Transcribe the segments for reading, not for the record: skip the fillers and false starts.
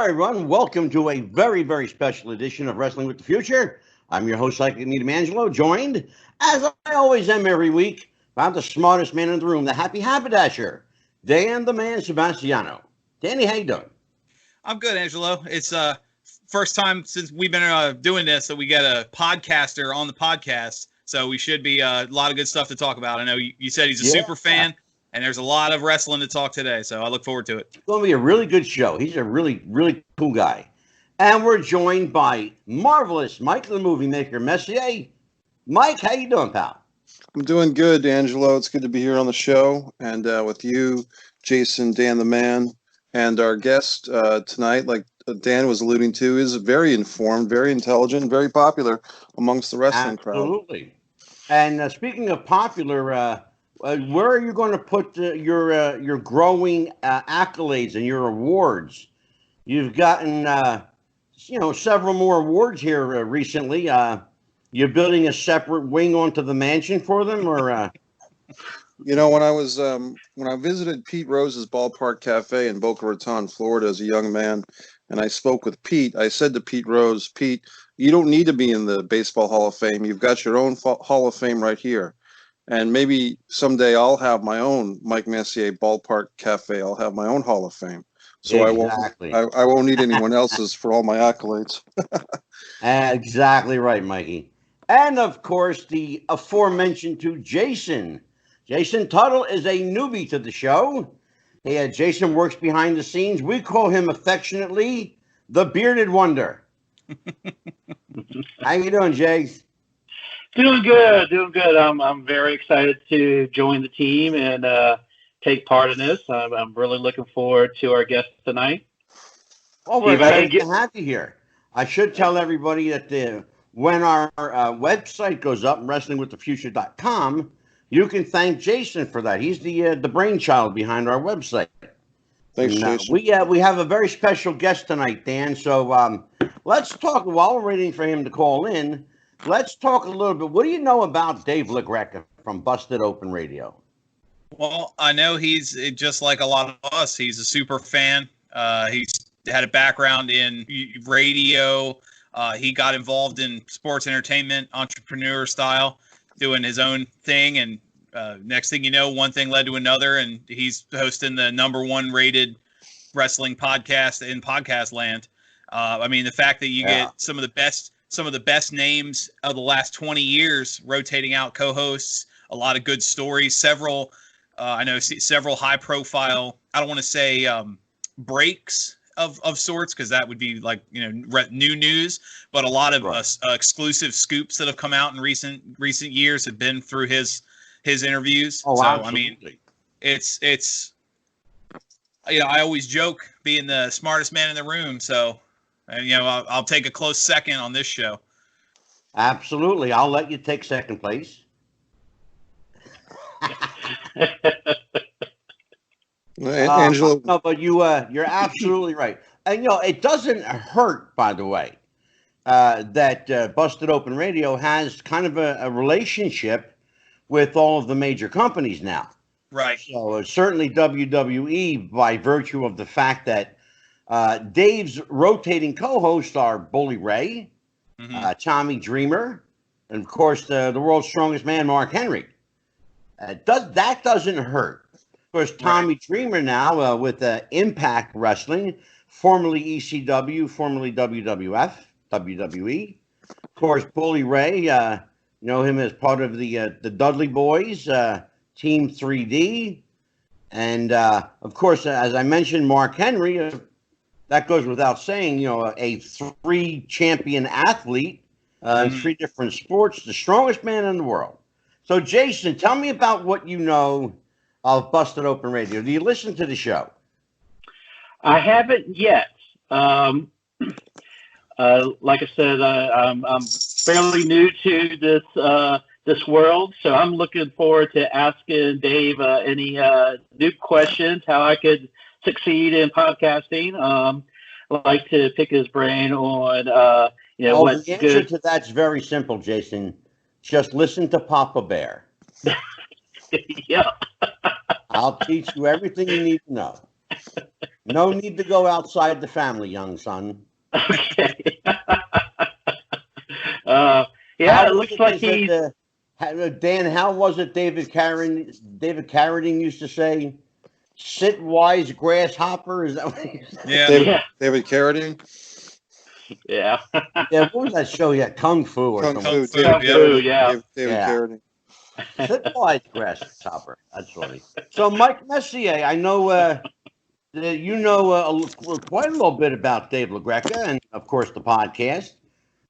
Hi, everyone. Welcome to a very, very special edition of Wrestling with the Future. I'm your host, Psychic Media Angelo, joined, as I always am every week, by the smartest man in the room, the happy haberdasher, Dan the Man Sebastiano. Danny, how you doing? I'm good, Angelo. It's first time since we've been doing this that we got a podcaster on the podcast, so we should be a lot of good stuff to talk about. I know you said he's a super fan, and there's a lot of wrestling to talk today, so I look forward to it. It's going to be a really good show. He's a really, really cool guy. And we're joined by marvelous Mike the Movie Maker Messier. Mike, how you doing, pal? I'm doing good, Angelo. It's good to be here on the show, and with you, Jason, Dan the Man, and our guest tonight, like Dan was alluding to, is very informed, very intelligent, very popular amongst the wrestling crowd. Absolutely. And speaking of popular, where are you going to put your growing accolades and your awards? You've gotten several more awards here recently. You're building a separate wing onto the mansion for them, or? When I visited Pete Rose's Ballpark Cafe in Boca Raton, Florida, as a young man, and I spoke with Pete, I said to Pete Rose, Pete, you don't need to be in the Baseball Hall of Fame. You've got your own Hall of Fame right here. And maybe someday I'll have my own Mike Messier Ballpark Cafe. I'll have my own Hall of Fame. So exactly. I won't need anyone else's for all my accolades. Exactly right, Mikey. And, of course, the aforementioned to Jason. Jason Tuttle is a newbie to the show. Jason works behind the scenes. We call him affectionately the Bearded Wonder. How you doing, Jace? Doing good. I'm very excited to join the team and take part in this. I'm really looking forward to our guest tonight. Oh, we're excited to have you here. I should tell everybody that when our website goes up, wrestlingwiththefuture.com, you can thank Jason for that. He's the brainchild behind our website. Thanks, Jason. We have a very special guest tonight, Dan. So let's talk, while we're waiting for him to call in, let's talk a little bit. What do you know about Dave LaGRECA from Busted Open Radio? Well, I know he's just like a lot of us. He's a super fan. He's had a background in radio. He got involved in sports entertainment, entrepreneur style, doing his own thing. And next thing you know, one thing led to another. And he's hosting the #1 rated wrestling podcast in podcast land. The fact that you get some of the best names of the last 20 years rotating out co-hosts, a lot of good stories, several high profile, I don't want to say breaks of sorts, because that would be like, new news, but a lot of exclusive scoops that have come out in recent years have been through his interviews. Oh, so, absolutely. It's I always joke being the smartest man in the room. So, I'll take a close second on this show. Absolutely. I'll let you take second place. Angelo. No, but you're absolutely right. And, it doesn't hurt, by the way, that Busted Open Radio has kind of a relationship with all of the major companies now. Right. So certainly WWE, by virtue of the fact that Dave's rotating co-hosts are Bully Ray, Tommy Dreamer, and of course the world's strongest man, Mark Henry. That doesn't hurt. Of course, Tommy Dreamer now with Impact Wrestling, formerly ECW, formerly WWF, WWE. Of course, Bully Ray, know him as part of the Dudley Boys, Team 3D, and of course, as I mentioned, Mark Henry. That goes without saying, a 3-champion athlete in 3 different sports, the strongest man in the world. So, Jason, tell me about what you know of Busted Open Radio. Do you listen to the show? I haven't yet. Like I said, I'm fairly new to this world, so I'm looking forward to asking Dave any new questions, how I could succeed in podcasting. I'd like to pick his brain on, what's the answer good. to that's very simple, Jason. Just listen to Papa Bear. Yeah. I'll teach you everything you need to know. No need to go outside the family, young son. Okay. Yeah, it looks like he. Dan, how was it David Carradine used to say? Sit wise, grasshopper. Is that what he said? Yeah. David Carradine. Yeah. Yeah, what was that show? Yeah, Kung Fu or Kung something. Fu. Kung Fu, yeah. David Carradine. Sit wise, grasshopper. That's funny. So, Mike Messier, I know that you know quite a little bit about Dave LaGRECA and, of course, the podcast.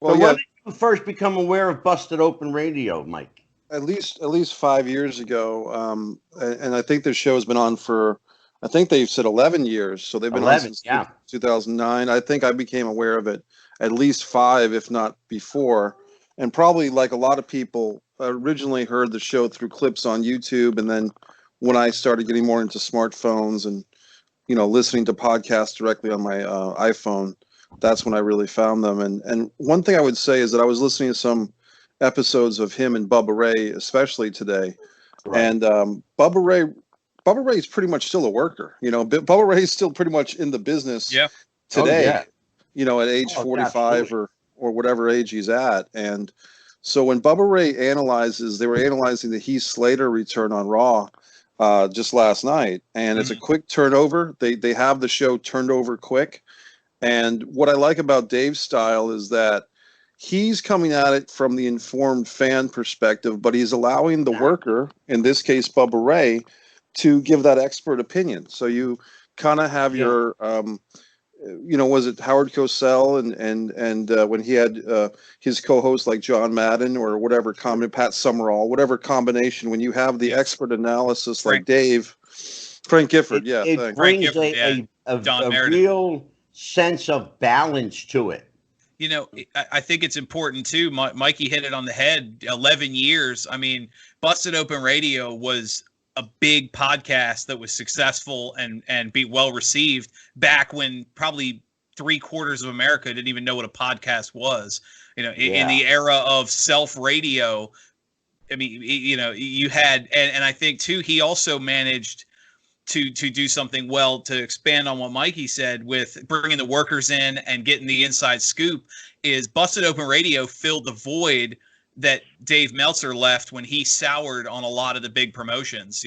Well, so yeah. when did you first become aware of Busted Open Radio, Mike? At least 5 years ago, and I think this show has been on for, I think they've said 11 years. So they've been on since 2009. I think I became aware of it at least 5, if not before. And probably like a lot of people, originally heard the show through clips on YouTube. And then when I started getting more into smartphones and, listening to podcasts directly on my iPhone, that's when I really found them. And one thing I would say is that I was listening to some episodes of him and Bubba Ray, especially today. Right. And Bubba Ray is pretty much still a worker. Bubba Ray is still pretty much in the business today, at age 45 or whatever age he's at. And so when Bubba Ray they were analyzing the Heath Slater return on Raw just last night. And it's a quick turnover. They have the show turned over quick. And what I like about Dave's style is that he's coming at it from the informed fan perspective, but he's allowing the worker, in this case Bubba Ray, to give that expert opinion. So you kind of have your, was it Howard Cosell and when he had his co-host like John Madden or whatever, Pat Summerall, whatever combination, when you have the expert analysis like Dave, Frank Gifford, it brings a real sense of balance to it. I think it's important too. Mikey hit it on the head. 11 years. I mean, Busted Open Radio was a big podcast that was successful and be well received back when probably 3/4 of America didn't even know what a podcast was. In the era of self radio. I mean, you had, and I think too, he also managed to do something well, to expand on what Mikey said with bringing the workers in and getting the inside scoop. Is Busted Open Radio filled the void that Dave Meltzer left when he soured on a lot of the big promotions.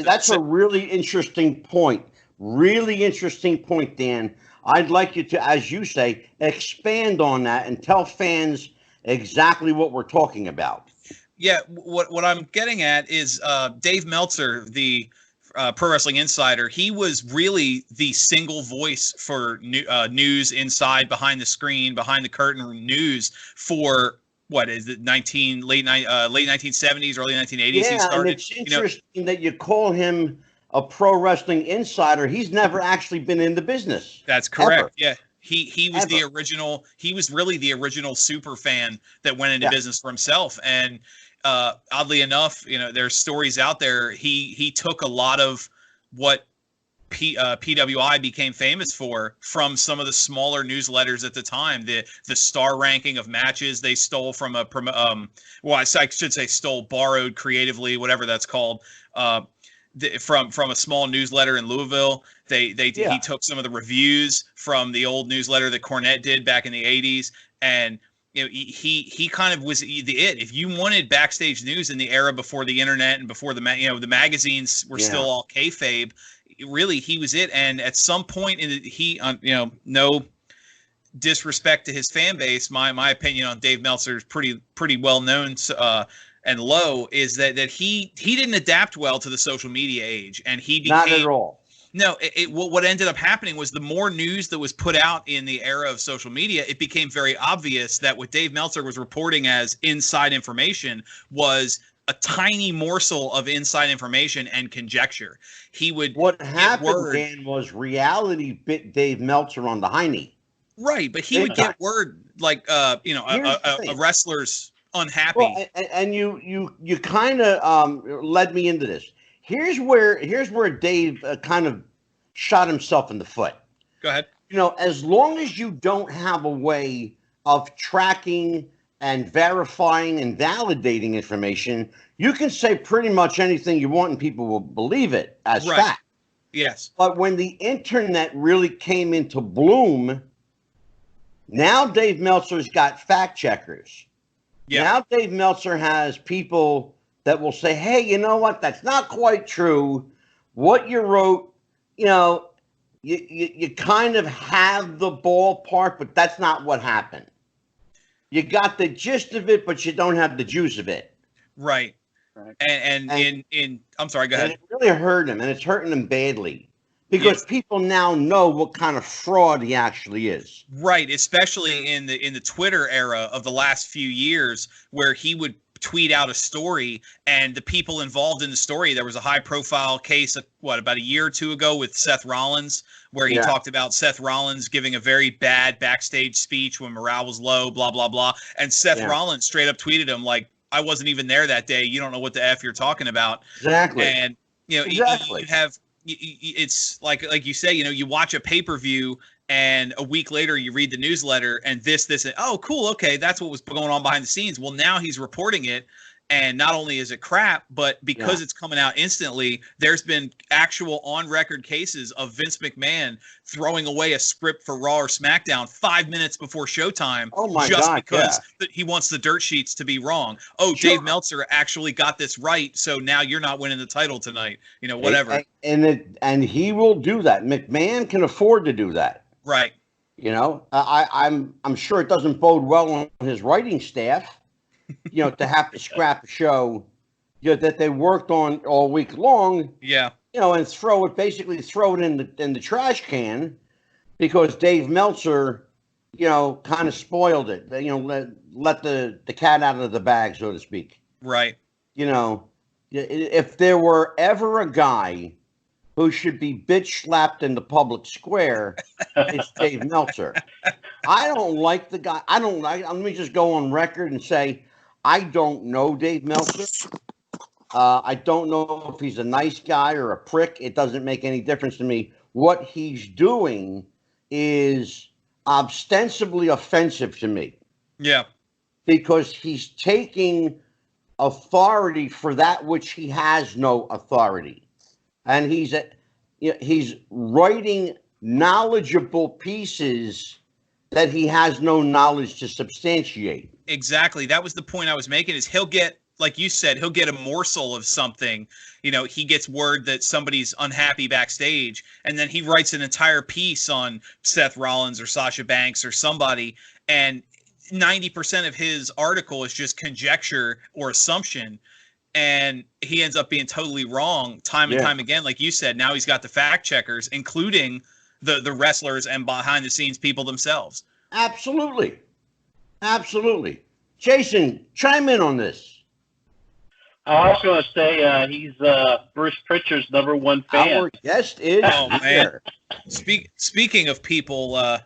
That's a really interesting point. Really interesting point, Dan. I'd like you to, as you say, expand on that and tell fans exactly what we're talking about. Yeah, what I'm getting at is Dave Meltzer, the Pro Wrestling Insider, he was really the single voice for news inside, behind the screen, behind the curtain news for what is it, late 1970s, early 1980s. Yeah, he started, and it's interesting that you call him a Pro Wrestling Insider. He's never actually been in the business. That's correct. Ever. Yeah. He was the original. He was really the original super fan that went into business for himself. And oddly enough, there's stories out there. He took a lot of what PWI became famous for from some of the smaller newsletters at the time. The star ranking of matches they stole from I should say borrowed creatively, whatever that's called. From a small newsletter in Louisville. He took some of the reviews from the old newsletter that Cornette did back in the 80s, and he kind of was the it. If you wanted backstage news in the era before the internet and before the magazines were still all kayfabe, really he was it. And at some point no disrespect to his fan base, my opinion on Dave Meltzer is pretty well known. And low is that he didn't adapt well to the social media age, and he became, not at all. No, what ended up happening was the more news that was put out in the era of social media, it became very obvious that what Dave Meltzer was reporting as inside information was a tiny morsel of inside information and conjecture. What happened, Dan, was reality bit Dave Meltzer on the hiney. Right, but he would get word like a wrestler's unhappy. Well, and you kind of led me into this. Here's where Dave kind of shot himself in the foot. Go ahead. As long as you don't have a way of tracking and verifying and validating information, you can say pretty much anything you want and people will believe it as fact. Yes. But when the internet really came into bloom, now Dave Meltzer's got fact checkers. Yeah. Now Dave Meltzer has people that will say, hey, you know what? That's not quite true. What you wrote, you know, you kind of have the ballpark, but that's not what happened. You got the gist of it, but you don't have the juice of it. Right. And I'm sorry, go ahead. And it really hurt him, and it's hurting him badly because people now know what kind of fraud he actually is. Right, especially in the Twitter era of the last few years, where he would tweet out a story, and the people involved in the story, there was a high-profile case, about a year or two ago with Seth Rollins, where he talked about Seth Rollins giving a very bad backstage speech when morale was low, blah, blah, blah. And Seth Rollins straight up tweeted him, like, I wasn't even there that day. You don't know what the F you're talking about. Exactly. And, you know, you have – it's like you say, you know, you watch a pay-per-view and a week later you read the newsletter and this, and oh, cool. Okay. That's what was going on behind the scenes. Well, now he's reporting it. And not only is it crap, but because it's coming out instantly, there's been actual on-record cases of Vince McMahon throwing away a script for Raw or SmackDown 5 minutes before showtime because he wants the dirt sheets to be wrong. Oh, sure. Dave Meltzer actually got this right, so now you're not winning the title tonight. You know, whatever. And he will do that. McMahon can afford to do that. Right. You know, I'm sure it doesn't bode well on his writing staff. You know, to have to scrap a show, you know, that they worked on all week long. Yeah. You know, and throw it in the trash can because Dave Meltzer, you know, kind of spoiled it. You know, let the cat out of the bag, so to speak. Right. You know, if there were ever a guy who should be bitch slapped in the public square, it's Dave Meltzer. I don't like the guy. Let me just go on record and say, I don't know Dave Meltzer. I don't know if he's a nice guy or a prick. It doesn't make any difference to me. What he's doing is ostensibly offensive to me. Yeah. Because he's taking authority for that which he has no authority. And he's writing knowledgeable pieces that he has no knowledge to substantiate. Exactly. That was the point I was making, is he'll get, like you said, he'll get a morsel of something. You know, he gets word that somebody's unhappy backstage, and then he writes an entire piece on Seth Rollins or Sasha Banks or somebody, and 90% of his article is just conjecture or assumption, and he ends up being totally wrong time and time again. Like you said, now he's got the fact checkers, including the wrestlers and behind the scenes people themselves. Absolutely. Absolutely. Jason, chime in on this. I was going to say he's Bruce Pritchard's #1 fan. Our guest is here. Speaking of people,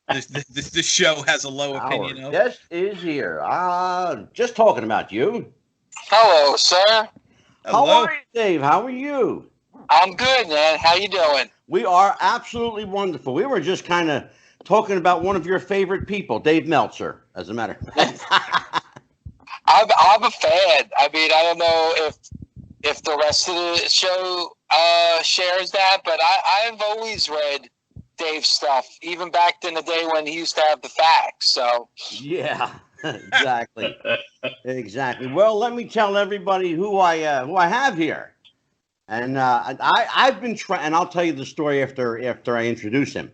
this show has a low opinion. Our guest is here. Just talking about you. Hello, sir. Hello. How are you, Dave? How are you? I'm good, man. How you doing? We are absolutely wonderful. We were just kind of talking about one of your favorite people, Dave Meltzer, as a matter of fact. I'm a fan. I mean, I don't know if the rest of the show shares that, but I've always read Dave's stuff, even back in the day when he used to have the facts. So yeah, exactly, exactly. Well, let me tell everybody who I have here, and I've been trying, and I'll tell you the story after I introduce him.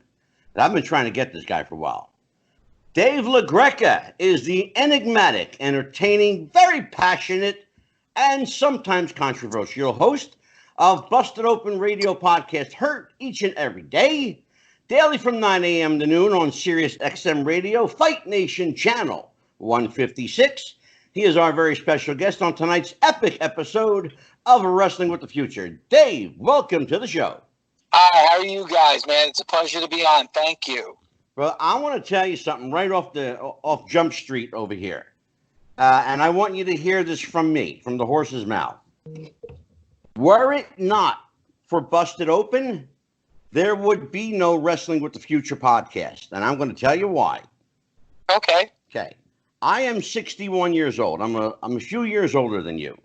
I've been trying to get this guy for a while. Dave LaGRECA is the enigmatic, entertaining, very passionate, and sometimes controversial host of Busted Open Radio podcast, heard each and every day, daily from 9 a.m. to noon on SiriusXM Radio, Fight Nation Channel 156. He is our very special guest on tonight's epic episode of Wrestling with the Future. Dave, welcome to the show. Hi, how are you guys, man? It's a pleasure to be on. Thank you. Well, I want to tell you something right off Jump Street over here. And I want you to hear this from me, from the horse's mouth. Were it not for Busted Open, there would be no Wrestling with the Future podcast. And I'm going to tell you why. Okay. Okay. I am 61 years old. I'm a few years older than you.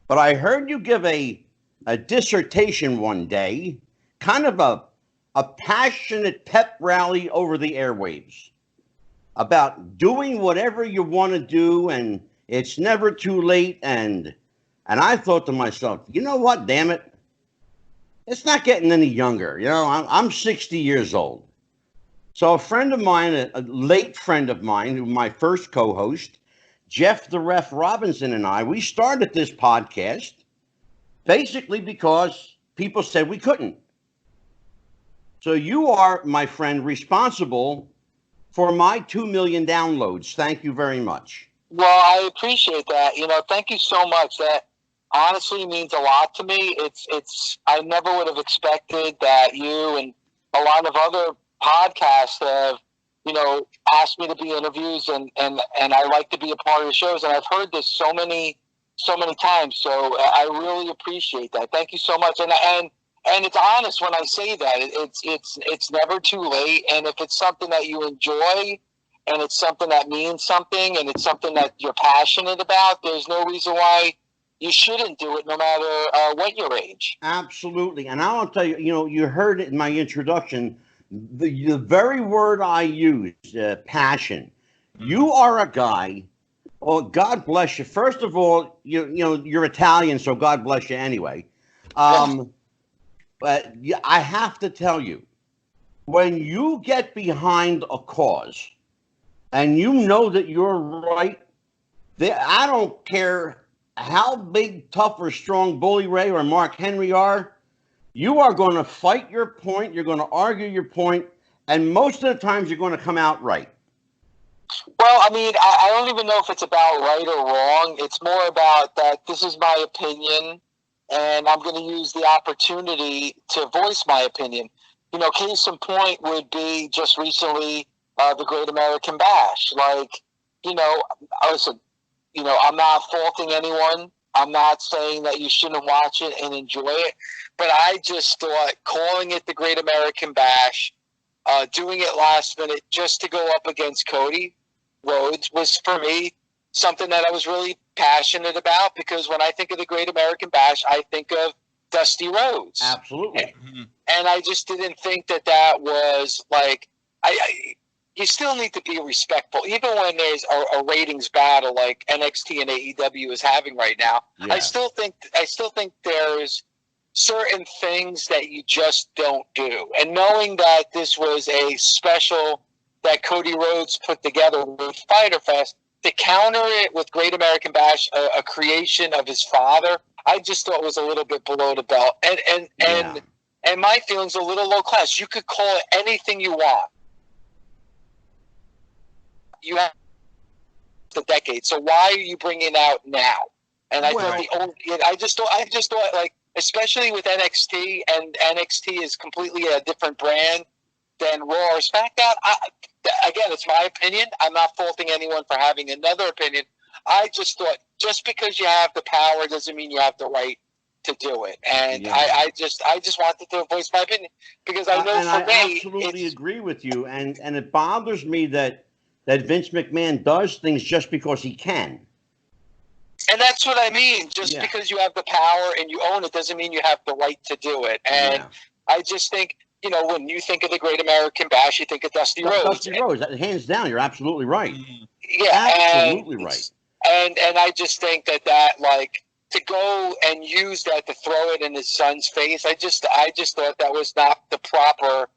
But I heard you give a a dissertation one day, kind of a passionate pep rally over the airwaves about doing whatever you want to do, and it's never too late. And I thought to myself, you know what, damn it, it's not getting any younger. You know, I'm 60 years old. So a friend of mine, a late friend of mine, who my first co-host, Jeff the Ref Robinson, and I, we started this podcast basically because people said we couldn't. So you are, my friend, responsible for my 2 million downloads. Thank you very much. Well, I appreciate that. You know, thank you so much. That honestly means a lot to me. I never would have expected that you and a lot of other podcasts have, you know, asked me to be interviews, and I like to be a part of the shows. And I've heard this so many times. So I really appreciate that. Thank you so much. And it's honest when I say that. It's never too late. And if it's something that you enjoy, and it's something that means something, and it's something that you're passionate about, there's no reason why you shouldn't do it, no matter what your age. Absolutely. And I'll tell you, you know, you heard it in my introduction, the very word I used, passion. You are a guy, oh, God bless you. First of all, you know, you're Italian, so God bless you anyway. But I have to tell you, when you get behind a cause and you know that you're right, I don't care how big, tough, or strong Bully Ray or Mark Henry are, you are going to fight your point, you're going to argue your point, and most of the times you're going to come out right. Well, I mean, I don't even know if it's about right or wrong. It's more about that this is my opinion, and I'm going to use the opportunity to voice my opinion. You know, case in point would be just recently the Great American Bash. Like, you know, listen, you know, I'm not faulting anyone. I'm not saying that you shouldn't watch it and enjoy it, but I just thought calling it the Great American Bash, doing it last minute just to go up against Cody Rhodes was, for me, something that I was really passionate about, because when I think of the Great American Bash, I think of Dusty Rhodes. Absolutely. And I just didn't think that was like, you still need to be respectful, even when there's a ratings battle like NXT and AEW is having right now. Yeah. I still think there's certain things that you just don't do. And knowing that this was a special that Cody Rhodes put together with Fyter Fest, to counter it with Great American Bash, a creation of his father, I just thought was a little bit below the belt. And my feelings a little low class. You could call it anything you want. You have the decade, so why are you bringing it out now? And I just thought like, especially with NXT, and NXT is completely a different brand than Raw or SmackDown. Again, it's my opinion. I'm not faulting anyone for having another opinion. I just thought, just because you have the power doesn't mean you have the right to do it. And yeah. I just wanted to voice my opinion, because I know I absolutely agree with you. And it bothers me that Vince McMahon does things just because he can. And that's what I mean. Just because you have the power and you own it doesn't mean you have the right to do it. And I just think, you know, when you think of the Great American Bash, you think of Dusty Rhodes. Dusty Rhodes, hands down, you're absolutely right. Yeah, absolutely right. And I just think that like, to go and use that to throw it in his son's face, I just thought that was not the proper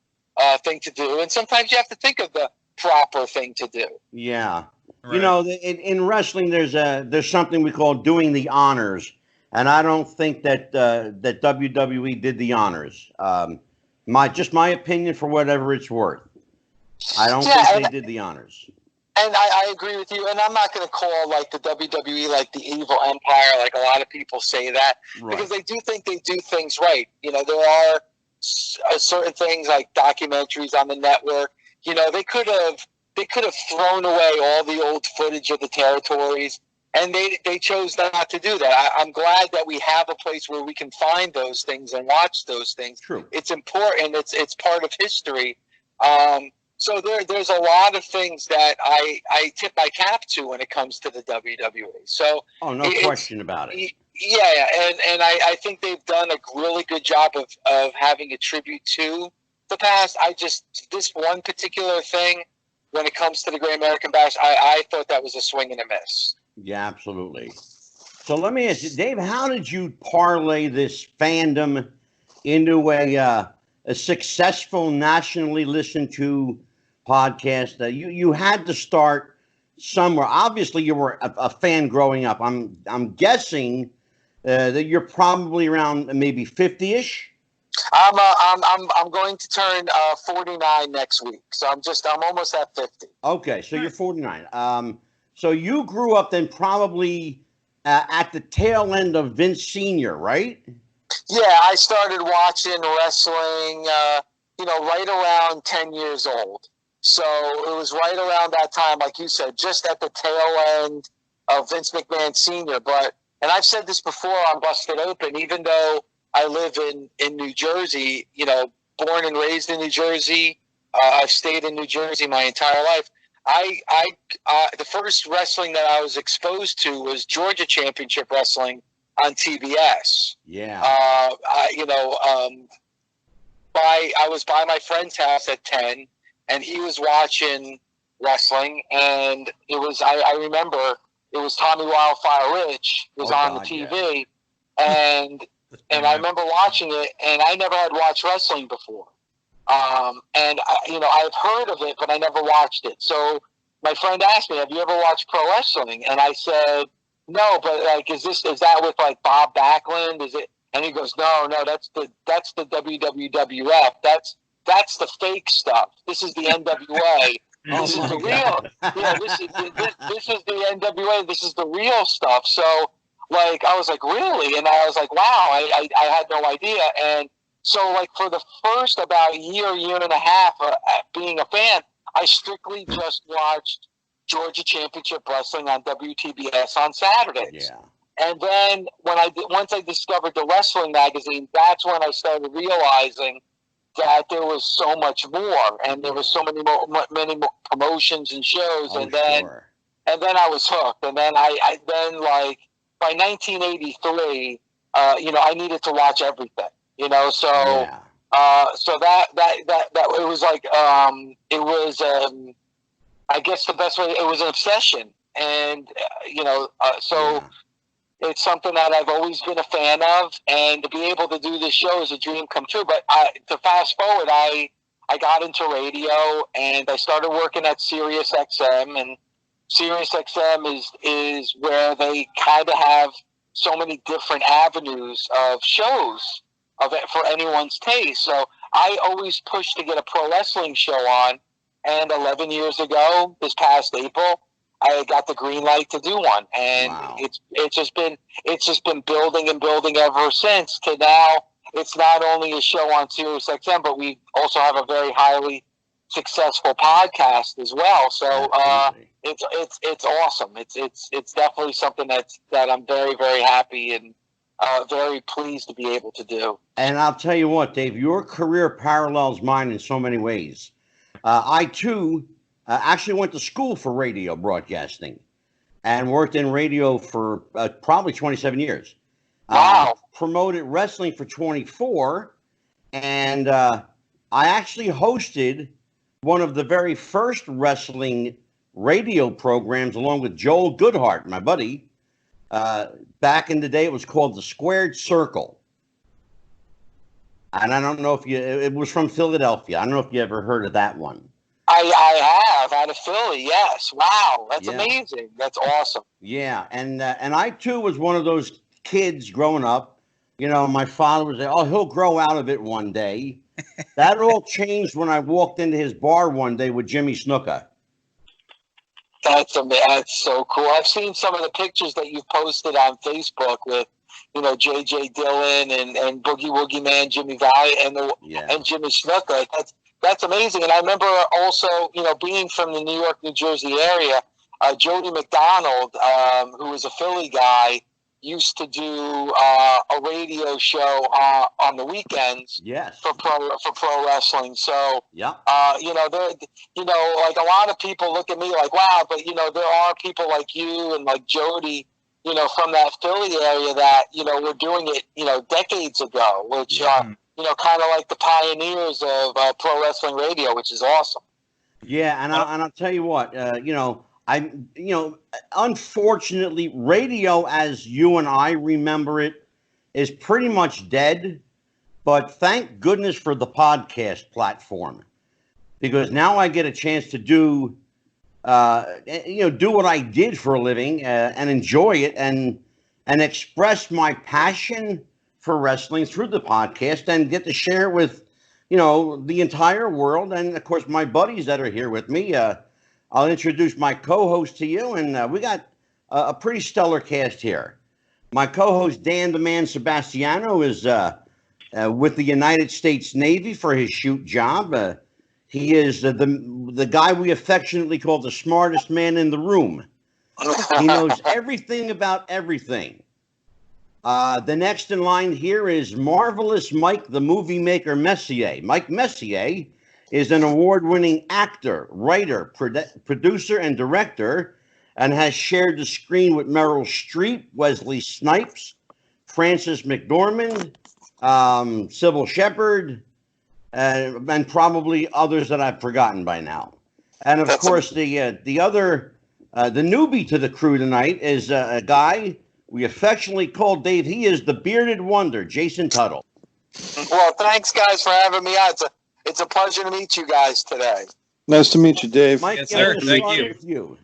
thing to do. And sometimes you have to think of the proper thing to do. Yeah. Right. You know, in wrestling, there's something we call doing the honors, and I don't think that WWE did the honors. My opinion, for whatever it's worth. I don't think they did the honors. And I agree with you. And I'm not going to call like the WWE like the evil empire, like a lot of people say that, because they do think they do things right. You know, there are certain things like documentaries on the network. You know, they could have thrown away all the old footage of the territories, and they chose not to do that. I'm glad that we have a place where we can find those things and watch those things. True. It's important. It's part of history. So there's a lot of things that I tip my cap to when it comes to the WWE. So no question about it. Yeah, and I think they've done a really good job of having a tribute to the past. This one particular thing, when it comes to the Great American Bash, I thought that was a swing and a miss. Yeah, absolutely. So let me ask you, Dave, how did you parlay this fandom into a successful, nationally listened to podcast? You had to start somewhere. Obviously, you were a fan growing up. I'm guessing that you're probably around maybe 50-ish. I'm going to turn 49 next week, so I'm almost at 50. Okay, so you're 49. So you grew up then probably at the tail end of Vince Sr., right? Yeah, I started watching wrestling, right around 10 years old. So it was right around that time, like you said, just at the tail end of Vince McMahon Sr. And I've said this before on Busted Open, even though I live in New Jersey, born and raised in New Jersey, I've stayed in New Jersey my entire life. The first wrestling that I was exposed to was Georgia Championship Wrestling on TBS. Yeah. I was by my friend's house at 10, and he was watching wrestling, and I remember it was Tommy Wildfire Rich was on the TV, yeah. and I remember watching it, and I never had watched wrestling before. And I've heard of it, but I never watched it. So my friend asked me, "Have you ever watched pro wrestling?" And I said, "No, but is that with like Bob Backlund? Is it?" And he goes, "No, that's the WWF. That's the fake stuff. This is the NWA. This is the real. Yeah, this is the NWA. This is the real stuff." So I was like, "Really?" And I was like, "Wow, I had no idea." And so, for the first about year and a half being a fan, I strictly just watched Georgia Championship Wrestling on WTBS on Saturdays. Yeah. And then once I discovered the wrestling magazine, that's when I started realizing that there was so much more, and there was so many more promotions and shows. Oh, and then I was hooked. And then I by 1983, I needed to watch everything. So yeah. So that it was I guess the best way, it was an obsession, and Yeah. it's something that I've always been a fan of, and to be able to do this show is a dream come true. But to fast forward, I got into radio, and I started working at SiriusXM, and SiriusXM is where they kind of have so many different avenues of shows for anyone's taste. So I always pushed to get a pro wrestling show on, and 11 years ago, this past April, I got the green light to do one, and wow. it's just been building and building ever since. To now, it's not only a show on SiriusXM, but we also have a very highly successful podcast as well. So it's awesome. It's definitely something that I'm very, very happy and very pleased to be able to do. And I'll tell you what, Dave, your career parallels mine in so many ways. I too actually went to school for radio broadcasting and worked in radio for probably 27 years. Wow. Promoted wrestling for 24, and I actually hosted one of the very first wrestling radio programs along with Joel Goodhart, my buddy. Back in the day, it was called The Squared Circle. And I don't know if it was from Philadelphia. I don't know if you ever heard of that one. I have, out of Philly, yes. Wow, that's amazing. That's awesome. Yeah, and I too was one of those kids growing up. My father was like, "Oh, he'll grow out of it one day." That all changed when I walked into his bar one day with Jimmy Snuka. That's so cool. I've seen some of the pictures that you've posted on Facebook with, J.J. Dillon and Boogie Woogie Man, Jimmy Valiant, and Jimmy Snuka. That's amazing. And I remember also, being from the New York, New Jersey area, Jody McDonald, who was a Philly guy, used to do a radio show on the weekends for pro wrestling. So a lot of people look at me like, wow, but there are people like you and like Jody from that Philly area that, were doing it, decades ago, which are, kind of like the pioneers of pro wrestling radio, which is awesome. Yeah, and I'll tell you what, unfortunately, radio as you and I remember it is pretty much dead. But thank goodness for the podcast platform, because now I get a chance to do what I did for a living and enjoy it and express my passion for wrestling through the podcast and get to share it with, the entire world. And of course, my buddies that are here with me. I'll introduce my co-host to you, and we got a pretty stellar cast here. My co-host, Dan the Man Sebastiano, is with the United States Navy for his shoot job. He is the guy we affectionately call the smartest man in the room. He knows everything about everything. The next in line here is Marvelous Mike, the movie maker Messier. Mike Messier is an award-winning actor, writer, producer, and director, and has shared the screen with Meryl Streep, Wesley Snipes, Frances McDormand, Sybil Shepherd, and probably others that I've forgotten by now. And of course, the newbie to the crew tonight is a guy we affectionately call Dave. He is the bearded wonder, Jason Tuttle. Well, thanks, guys, for having me out. It's a pleasure to meet you guys today. Nice to meet you, Dave. Mike, yes, sir. Thank you.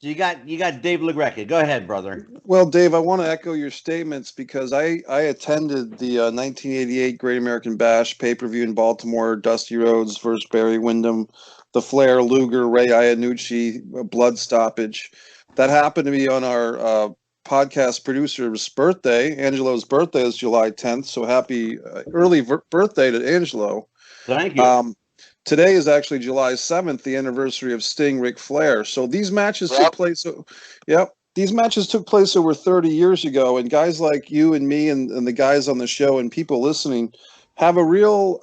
So you got Dave LaGRECA. Go ahead, brother. Well, Dave, I want to echo your statements because I attended the 1988 Great American Bash pay-per-view in Baltimore. Dusty Rhodes versus Barry Windham, the Flair, Luger, Ray Iannucci, blood stoppage. That happened to be on our podcast producer's birthday. Angelo's birthday is July 10th, so happy early birthday to Angelo. Thank you. Today is actually July 7th, the anniversary of Sting, Ric Flair. So these matches took place. These matches took place over 30 years ago, and guys like you and me and the guys on the show and people listening have a real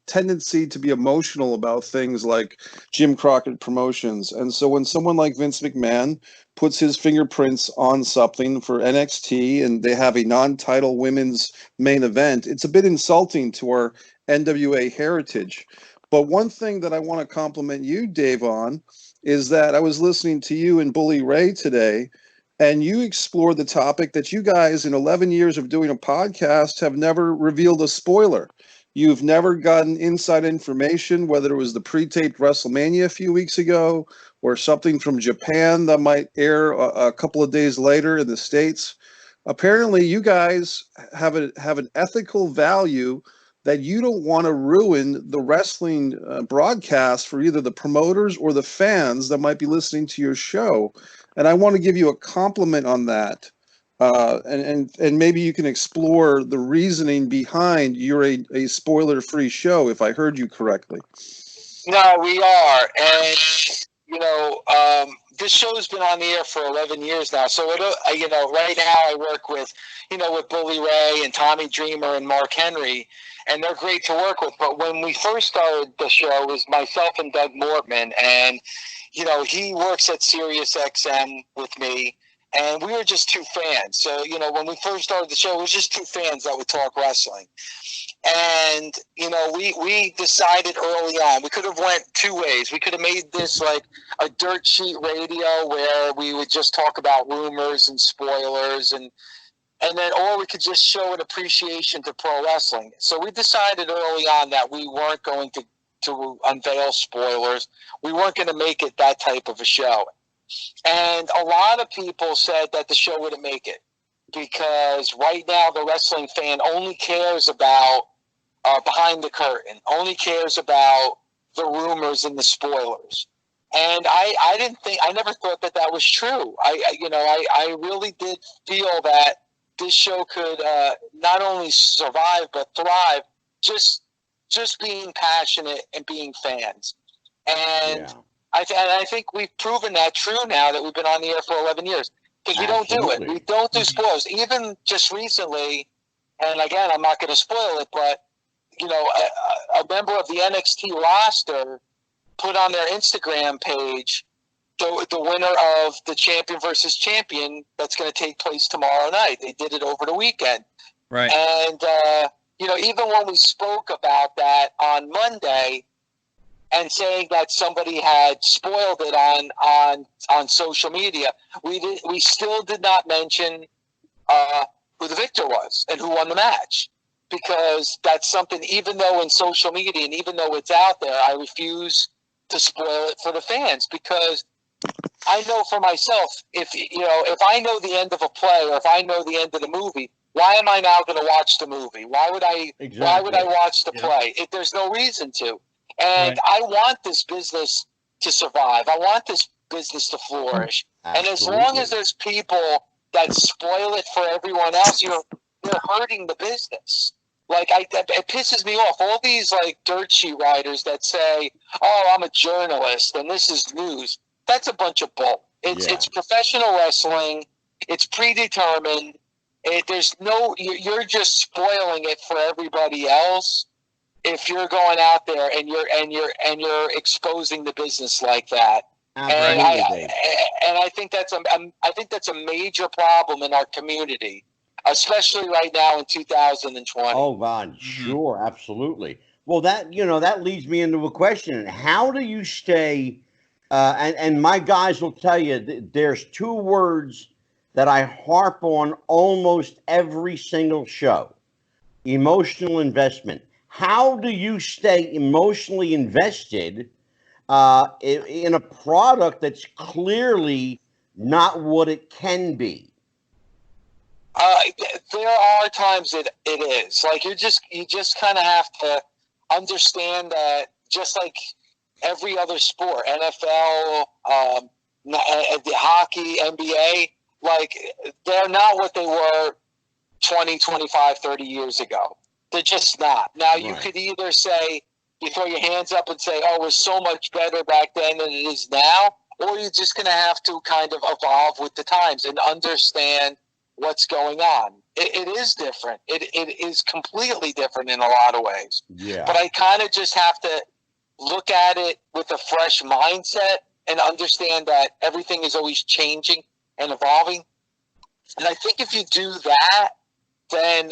tendency to be emotional about things like Jim Crockett Promotions. And so when someone like Vince McMahon puts his fingerprints on something for NXT and they have a non-title women's main event, it's a bit insulting to our NWA heritage. But one thing that I want to compliment you, Dave, on is that I was listening to you and Bully Ray today, and you explored the topic that you guys in 11 years of doing a podcast have never revealed a spoiler. You've never gotten inside information, whether it was the pre-taped WrestleMania a few weeks ago or something from Japan that might air a couple of days later in the States. Apparently, you guys have an ethical value that you don't want to ruin the wrestling broadcast for either the promoters or the fans that might be listening to your show. And I want to give you a compliment on that. And maybe you can explore the reasoning behind you're a spoiler-free show, if I heard you correctly. No, we are. And, this show's been on the air for 11 years now. So, right now I work with, with Bully Ray and Tommy Dreamer and Mark Henry, and they're great to work with. But when we first started the show, it was myself and Doug Mortman, and, he works at SiriusXM with me, and we were just two fans. So, when we first started the show, it was just two fans that would talk wrestling. And, we decided early on, we could have went two ways. We could have made this like a dirt sheet radio where we would just talk about rumors and spoilers and then, or we could just show an appreciation to pro wrestling. So we decided early on that we weren't going to unveil spoilers. We weren't going to make it that type of a show. And a lot of people said that the show wouldn't make it because right now the wrestling fan only cares about behind the curtain, only cares about the rumors and the spoilers. And I never thought that was true. I really did feel that this show could not only survive but thrive just being passionate and being fans. And yeah. I think we've proven that true now that we've been on the air for 11 years. Because we don't do it. We don't do spoilers. Even just recently, and again, I'm not going to spoil it, but, a member of the NXT roster put on their Instagram page the winner of the champion versus champion that's going to take place tomorrow night. They did it over the weekend. Right. And, even when we spoke about that on Monday and saying that somebody had spoiled it on social media, we still did not mention who the victor was and who won the match, because that's something, even though in social media and even though it's out there, I refuse to spoil it for the fans, because I know for myself, if I know the end of a play or if I know the end of the movie, why am I now going to watch the movie? Why would I watch the play? There's no reason to. And I want this business to survive. I want this business to flourish. Absolutely. And as long as there's people that spoil it for everyone else, you're hurting the business. Like, it pisses me off. All these, like, dirt sheet writers that say, oh, I'm a journalist and this is news. That's a bunch of bull. It's professional wrestling. It's predetermined. You're just spoiling it for everybody else if you're going out there and you're exposing the business like that. Absolutely. And I think that's a major problem in our community, especially right now in 2020. Oh God, sure, absolutely. Well, that leads me into a question: how do you stay? And my guys will tell you there's two words that I harp on almost every single show: emotional investment. How do you stay emotionally invested in a product that's clearly not what it can be? There are times it is. Like, you just kind of have to understand that, just like every other sport, NFL, the hockey, NBA, like, they're not what they were 20, 25, 30 years ago. They're just not. Now, you could either say, you throw your hands up and say, oh, it was so much better back then than it is now, or you're just going to have to kind of evolve with the times and understand what's going on. It is different. It is completely different in a lot of ways. Yeah. But I kind of just have to look at it with a fresh mindset and understand that everything is always changing and evolving. And I think if you do that, then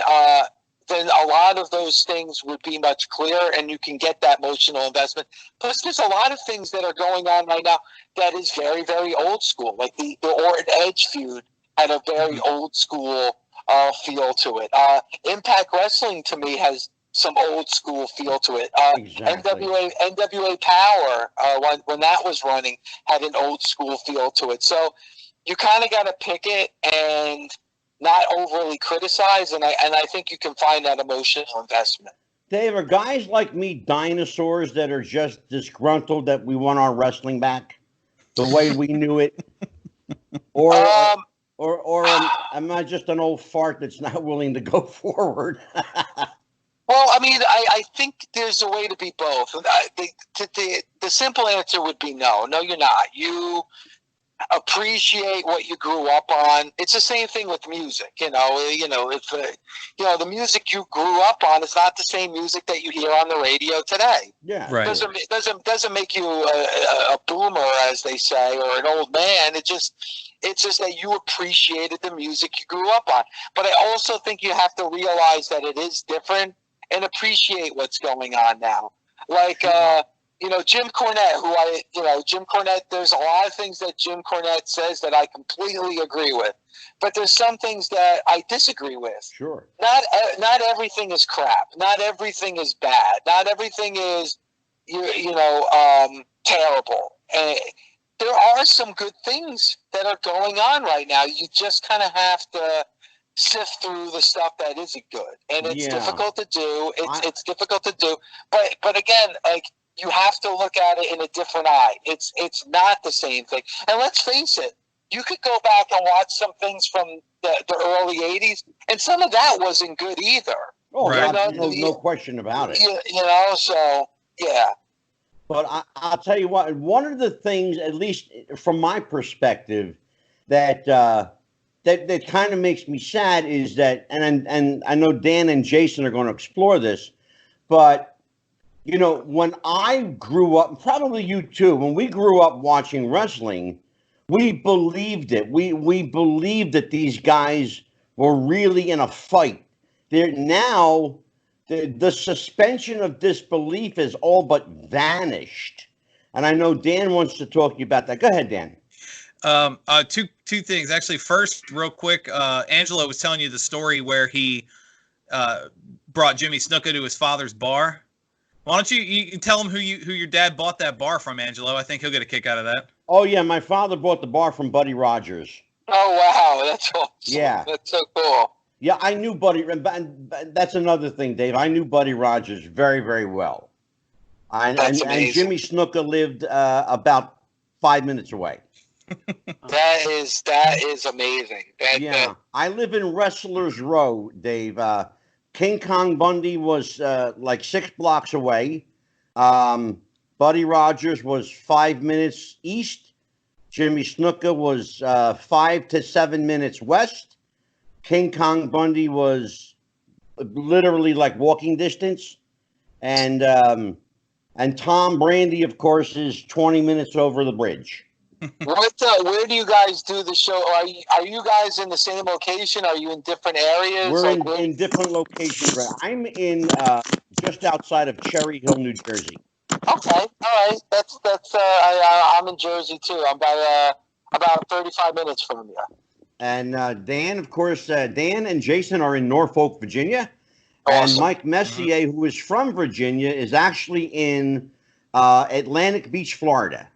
a lot of those things would be much clearer, and you can get that emotional investment. Plus, there's a lot of things that are going on right now that is very, very old school. Like the Orton Edge feud had a very old school feel to it. Impact Wrestling, to me, has some old school feel to it. Exactly. NWA Power, when that was running, had an old school feel to it. So you kind of got to pick it and not overly criticize, and I think you can find that emotional investment. Dave, are guys like me dinosaurs that are just disgruntled that we want our wrestling back the way we knew it? Or am I just an old fart that's not willing to go forward? Well, I mean, I think there's a way to be both. The simple answer would be no. No, you're not. You appreciate what you grew up on. It's the same thing with music. If the music you grew up on is not the same music that you hear on the radio today. Yeah, right. Doesn't make you a boomer, as they say, or an old man. It's just that you appreciated the music you grew up on. But I also think you have to realize that it is different and appreciate what's going on now. Like, Jim Cornette, Jim Cornette, there's a lot of things that Jim Cornette says that I completely agree with. But there's some things that I disagree with. Sure. Not everything is crap. Not everything is bad. Not everything is, terrible. And there are some good things that are going on right now. You just kind of have to sift through the stuff that isn't good, and it's difficult to do. It's difficult to do. But again, like, you have to look at it in a different eye. It's not the same thing. And let's face it, you could go back and watch some things from the early 80s, and some of that wasn't good either. Oh, right. No question about it. So, yeah. But I'll tell you what, one of the things, at least from my perspective, that kind of makes me sad is that, and I know Dan and Jason are going to explore this, but when I grew up, probably you too, when we grew up watching wrestling, We believed it. We believed that these guys were really in a fight. They're now the suspension of disbelief has all but vanished. And I know Dan wants to talk to you about that. Go ahead, Dan. Two things. Actually, first, real quick, Angelo was telling you the story where he brought Jimmy Snuka to his father's bar. Why don't you tell him who your dad bought that bar from, Angelo? I think he'll get a kick out of that. Oh yeah, my father bought the bar from Buddy Rogers. Oh wow, that's awesome. Yeah, that's so cool. Yeah, I knew Buddy. That's another thing, Dave. I knew Buddy Rogers very, very well. And Jimmy Snuka lived about 5 minutes away. That is amazing. I live in Wrestlers Row, Dave. King Kong Bundy was like 6 blocks away. Buddy Rogers was 5 minutes east. Jimmy Snuka was 5 to 7 minutes west. King Kong Bundy was literally like walking distance. And Tom Brandy, of course, is 20 minutes over the bridge. Where do you guys do the show? Are you guys in the same location? Are you in different areas? We're in different locations. Right? I'm in just outside of Cherry Hill, New Jersey. Okay, all right. That's I'm in Jersey too. I'm about 35 minutes from you. And Dan, of course, Dan and Jason are in Norfolk, Virginia. Awesome. And Mike Messier, who is from Virginia, is actually in Atlantic Beach, Florida.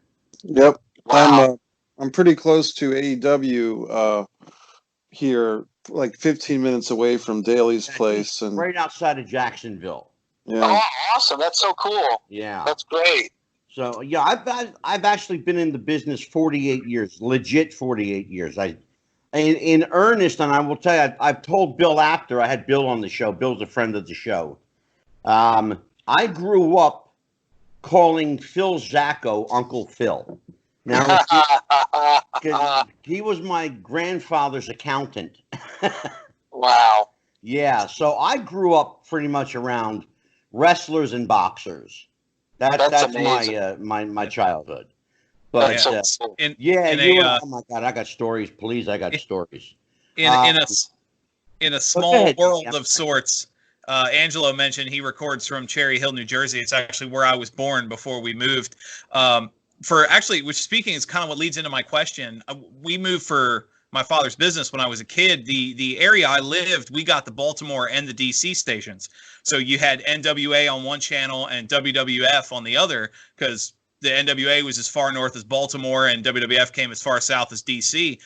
Yep. Wow. I'm pretty close to AEW here, like 15 minutes away from Daly's place, and right outside of Jacksonville. Yeah. Oh, awesome! That's so cool. Yeah, that's great. So yeah, I've actually been in the business 48 years, legit 48 years. In earnest, and I will tell you, I've told Bill after I had Bill on the show. Bill's a friend of the show. I grew up calling Phil Zacco Uncle Phil. Now, he was my grandfather's accountant. Wow. Yeah, so I grew up pretty much around wrestlers and boxers. That's my childhood. But oh my God, I got stories. Please, I got stories. In a small world of sorts. Angelo mentioned he records from Cherry Hill, New Jersey. It's actually where I was born before we moved. Which speaking is kind of what leads into my question. We moved for my father's business when I was a kid. The area I lived, we got the Baltimore and the DC stations. So you had NWA on one channel and WWF on the other, because the NWA was as far north as Baltimore and WWF came as far south as DC.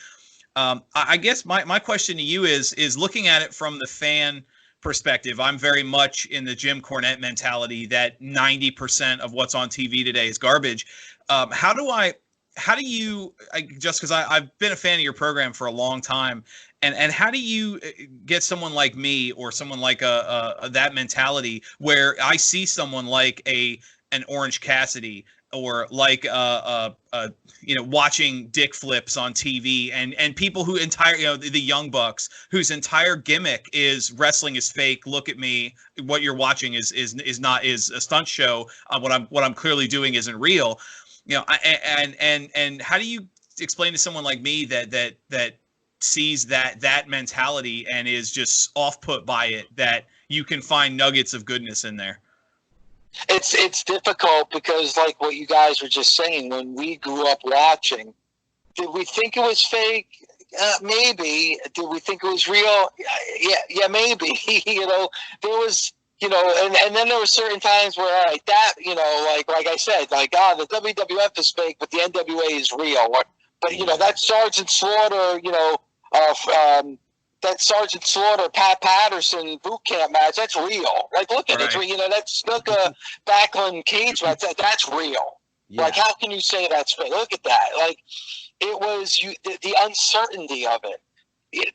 I guess my question to you is looking at it from the fan perspective. I'm very much in the Jim Cornette mentality that 90% of what's on TV today is garbage. How do you just because I've been a fan of your program for a long time, and how do you get someone like me or someone like that mentality where I see someone like an Orange Cassidy or like watching dick flips on TV and people who the Young Bucks whose entire gimmick is wrestling is fake. Look at me. What you're watching is a stunt show. What I'm clearly doing isn't real. And how do you explain to someone like me that sees that mentality and is just off put by it, that you can find nuggets of goodness in there? It's difficult because, like what you guys were just saying, when we grew up watching, did we think it was fake? Maybe. Did we think it was real? Yeah, maybe. There was. And then there were certain times where, like I said, the WWF is fake, but the NWA is real. But that Sergeant Slaughter, that Sergeant Slaughter, Pat Patterson boot camp match, that's real. Like, look at it. That Snuka Backlund cage match, that's real. Yeah. Like, how can you say that's fake? Look at that. Like, it was the uncertainty of it.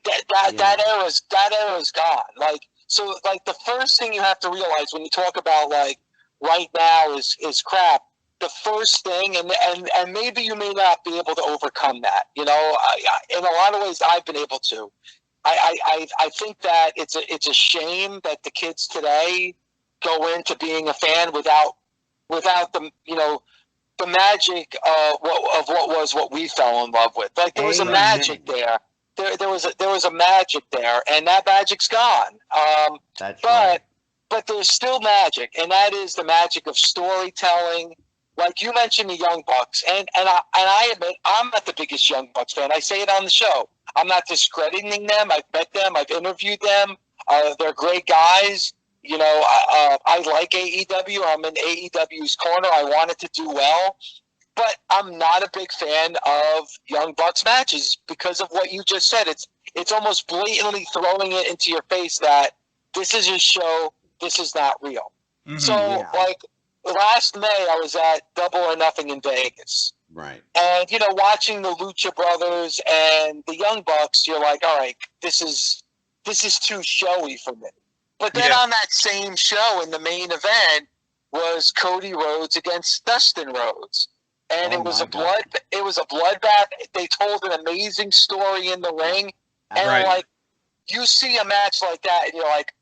That era's gone. Like. So, like, the first thing you have to realize when you talk about, like, right now is crap, the first thing, and maybe you may not be able to overcome that, in a lot of ways I've been able to. I think that it's a shame that the kids today go into being a fan without the, the magic of what we fell in love with. Like there was a magic there. There was a magic there, and that magic's gone. That's right. But there's still magic, and that is the magic of storytelling. Like you mentioned the Young Bucks, and I admit I'm not the biggest Young Bucks fan. I say it on the show. I'm not discrediting them. I've met them. I've interviewed them. They're great guys. You know, I like AEW. I'm in AEW's corner. I want it to do well. But I'm not a big fan of Young Bucks matches because of what you just said. It's almost blatantly throwing it into your face that this is a show. This is not real. Mm-hmm, so, like, last May, I was at Double or Nothing in Vegas. Right. And, you know, watching the Lucha Brothers and the Young Bucks, you're like, all right, this is too showy for me. But then on that same show in the main event was Cody Rhodes against Dustin Rhodes. And it was a bloodbath. They told an amazing story in the ring. And like, you see a match like that and you're like,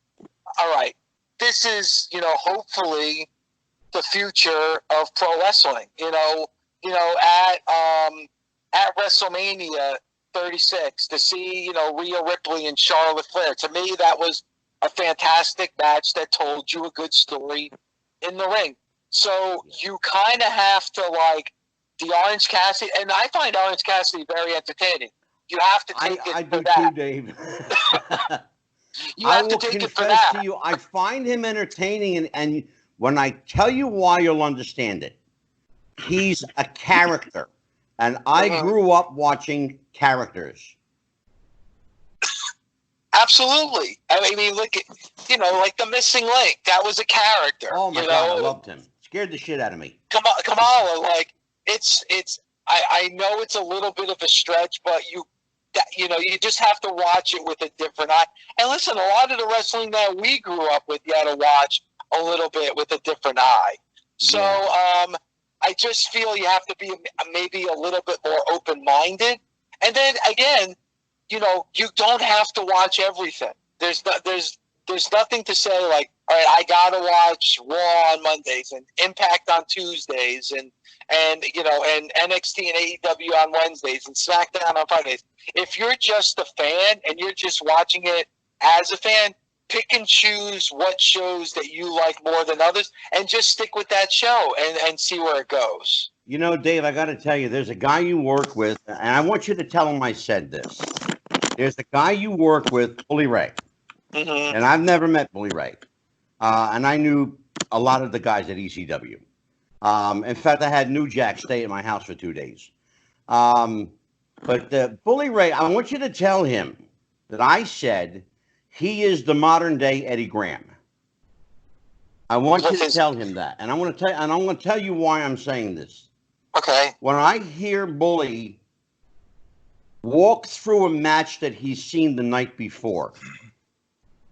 all right, this is, you know, hopefully the future of pro wrestling. You know, at WrestleMania 36 to see, you know, Rhea Ripley and Charlotte Flair. To me, that was a fantastic match that told you a good story in the ring. So you kind of have to like the Orange Cassidy, and I find Orange Cassidy very entertaining. You have to take it for that. I do too, Dave. You have to take it for that. To you, I find him entertaining, and when I tell you why, you'll understand it. He's a character, and I grew up watching characters. Absolutely. I mean, look at, you know, like the Missing Link. That was a character. Oh my God, I loved him. Scared the shit out of me. Kamala, like it's. I know it's a little bit of a stretch, but you know, you just have to watch it with a different eye. And listen, a lot of the wrestling that we grew up with, you had to watch a little bit with a different eye. So I just feel you have to be maybe a little bit more open-minded. And then again, you know, you don't have to watch everything. There's nothing to say like, all right, I gotta watch Raw on Mondays and Impact on Tuesdays and you know, and NXT and AEW on Wednesdays and SmackDown on Fridays. If you're just a fan and you're just watching it as a fan, pick and choose what shows that you like more than others and just stick with that show and see where it goes. You know, Dave, I got to tell you, there's a guy you work with, and I want you to tell him I said this. There's a guy you work with, Bully Ray. Mm-hmm. And I've never met Bully Ray. And I knew a lot of the guys at ECW. In fact, I had New Jack stay at my house for 2 days. But Bully Ray, I want you to tell him that I said he is the modern day Eddie Graham. I want you to tell him that, and I'm going to tell you why I'm saying this. Okay. When I hear Bully walk through a match that he's seen the night before,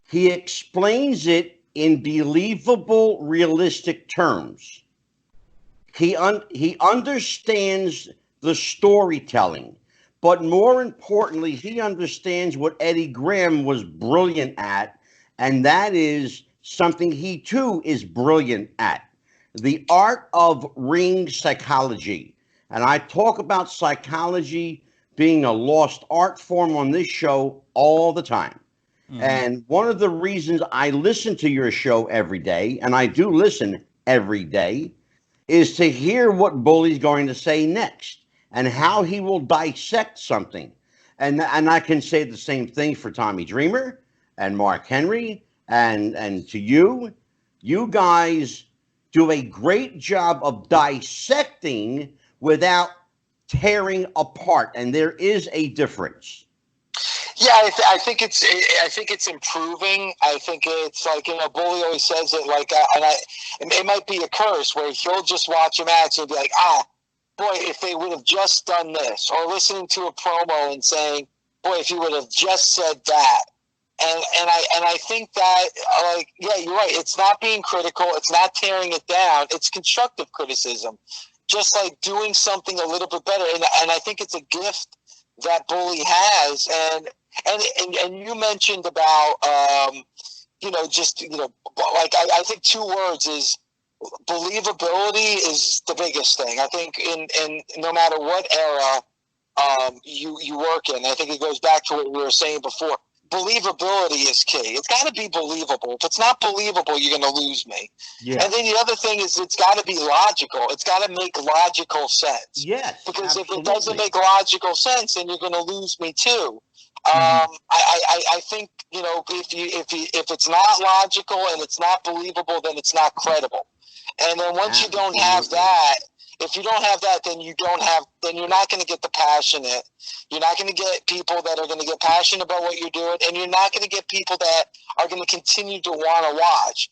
he explains it in believable, realistic terms. He understands the storytelling, but more importantly, he understands what Eddie Graham was brilliant at, and that is something he too is brilliant at. The art of ring psychology. And I talk about psychology being a lost art form on this show all the time. Mm-hmm. And one of the reasons I listen to your show every day, and I do listen every day, is to hear what Bully's going to say next and how he will dissect something. And I can say the same thing for Tommy Dreamer and Mark Henry and to you. You guys do a great job of dissecting without tearing apart, and there is a difference. Yeah, I think it's improving. I think it's like, you know, Bully always says it like, and it might be a curse where he'll just watch a match and be like, boy, if they would have just done this, or listening to a promo and saying, boy, if he would have just said that. And I think that, like, yeah, you're right. It's not being critical. It's not tearing it down. It's constructive criticism, just like doing something a little bit better. And I think it's a gift that Bully has. And you mentioned about, you know, just, you know, like I think two words is believability is the biggest thing. I think in no matter what era you work in, I think it goes back to what we were saying before. Believability is key. It's got to be believable. If it's not believable, you're going to lose me. Yeah. And then the other thing is it's got to be logical. It's got to make logical sense. Yes. Because absolutely. if it doesn't make logical sense, then you're going to lose me too. I think, you know, if it's not logical and it's not believable, then it's not credible. And then once you don't have that, if you don't have that, then you're not going to get the passionate. You're not going to get people that are going to get passionate about what you're doing, and you're not going to get people that are going to continue to want to watch.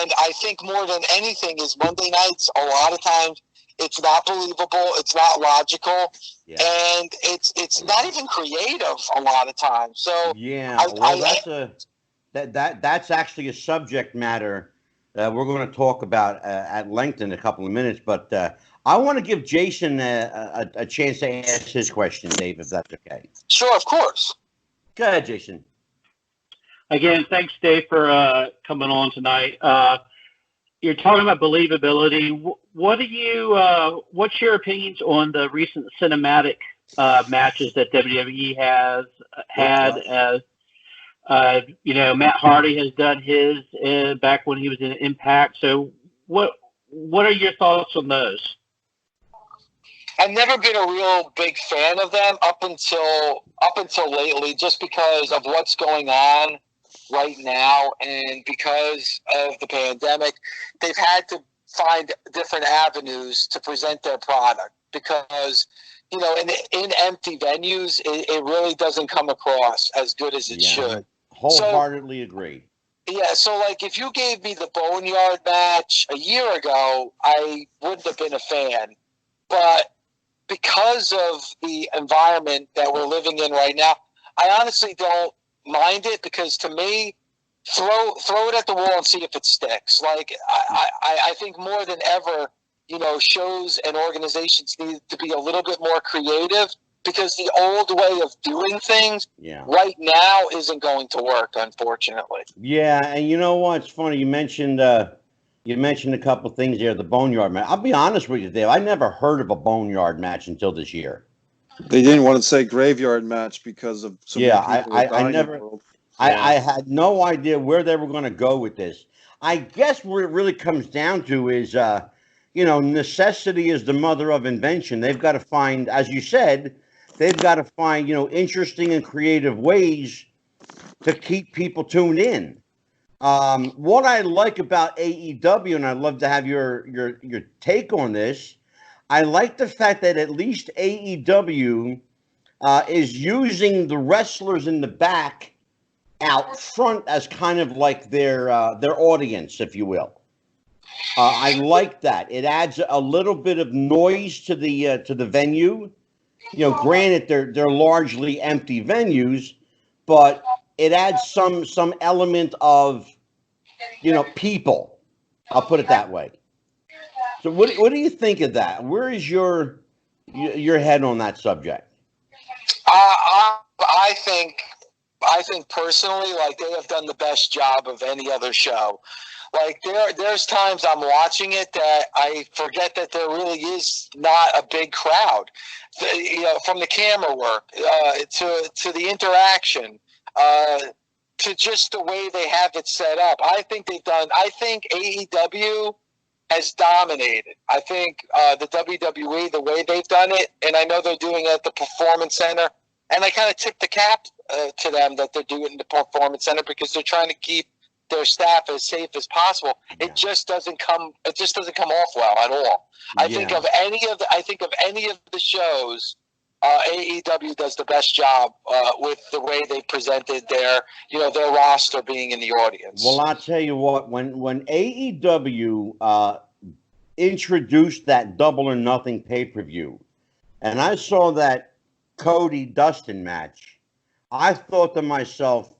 And I think more than anything is Monday nights, a lot of times, it's not believable, it's not logical, and it's not even creative a lot of times. So yeah, that's actually a subject matter we're going to talk about at length in a couple of minutes. But I want to give Jason a chance to ask his question, Dave, if that's okay. Sure, of course. Go ahead, Jason. Again, thanks, Dave, for coming on tonight. You're talking about believability. What's your opinions on the recent cinematic matches that WWE has had? You know, Matt Hardy has done his back when he was in Impact. So, what are your thoughts on those? I've never been a real big fan of them up until lately, just because of what's going on right now, and because of the pandemic, they've had to find different avenues to present their product, because, you know, in empty venues, it really doesn't come across as good as it should. Wholeheartedly agree. Yeah, so like if you gave me the Boneyard match a year ago, I wouldn't have been a fan. But because of the environment that we're living in right now, I honestly don't mind it, because to me, throw it at the wall and see if it sticks. Like I think more than ever, you know, shows and organizations need to be a little bit more creative, because the old way of doing things right now isn't going to work, unfortunately. Yeah, and you know what? It's funny. You mentioned a couple things there, the Boneyard match. I'll be honest with you, Dave. I never heard of a Boneyard match until this year. They didn't want to say graveyard match because of some I had no idea where they were going to go with this. I guess where it really comes down to is, you know, necessity is the mother of invention. They've got to find, as you said, they've got to find, you know, interesting and creative ways to keep people tuned in. What I like about AEW, and I'd love to have your take on this, I like the fact that at least AEW is using the wrestlers in the back out front as kind of like their audience, if you will. I like that. It adds a little bit of noise to the venue. You know, granted they're largely empty venues, but it adds some element of, you know, people. I'll put it that way. So what do you think of that? Where is your head on that subject? I think personally, like, they have done the best job of any other show. Like, there's times I'm watching it that I forget that there really is not a big crowd. You know, from the camera work to the interaction, to just the way they have it set up. I think AEW has dominated. I think the WWE, the way they've done it, and I know they're doing it at the Performance Center, and I kind of tip the cap to them that they're doing it in the Performance Center, because they're trying to keep their staff as safe as possible. It just doesn't come off well at all. I think of any of the shows, AEW does the best job with the way they presented their roster being in the audience. Well, I'll tell you what, when AEW introduced that Double or Nothing pay-per-view, and I saw that Cody Dustin match, I thought to myself,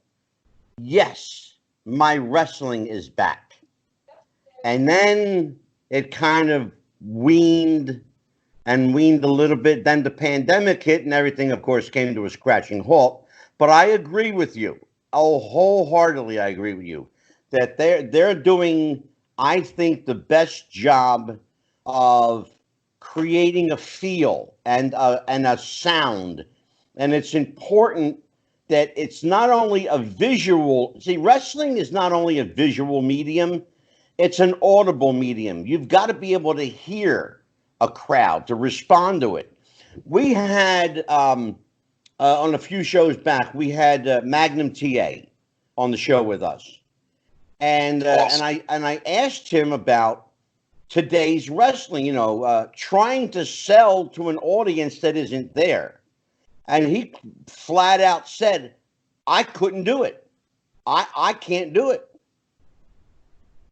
yes, my wrestling is back. And then it kind of weaned a little bit. Then the pandemic hit and everything, of course, came to a scratching halt. But I agree with you. Oh, wholeheartedly, I agree with you that they're doing I think, the best job of creating a feel and a sound. And it's important that it's not only a visual. See, wrestling is not only a visual medium, it's an audible medium. You've got to be able to hear a crowd to respond to it. We had, on a few shows back, we had Magnum TA on the show with us. And I asked him about today's wrestling, trying to sell to an audience that isn't there. And he flat out said, I couldn't do it. I can't do it.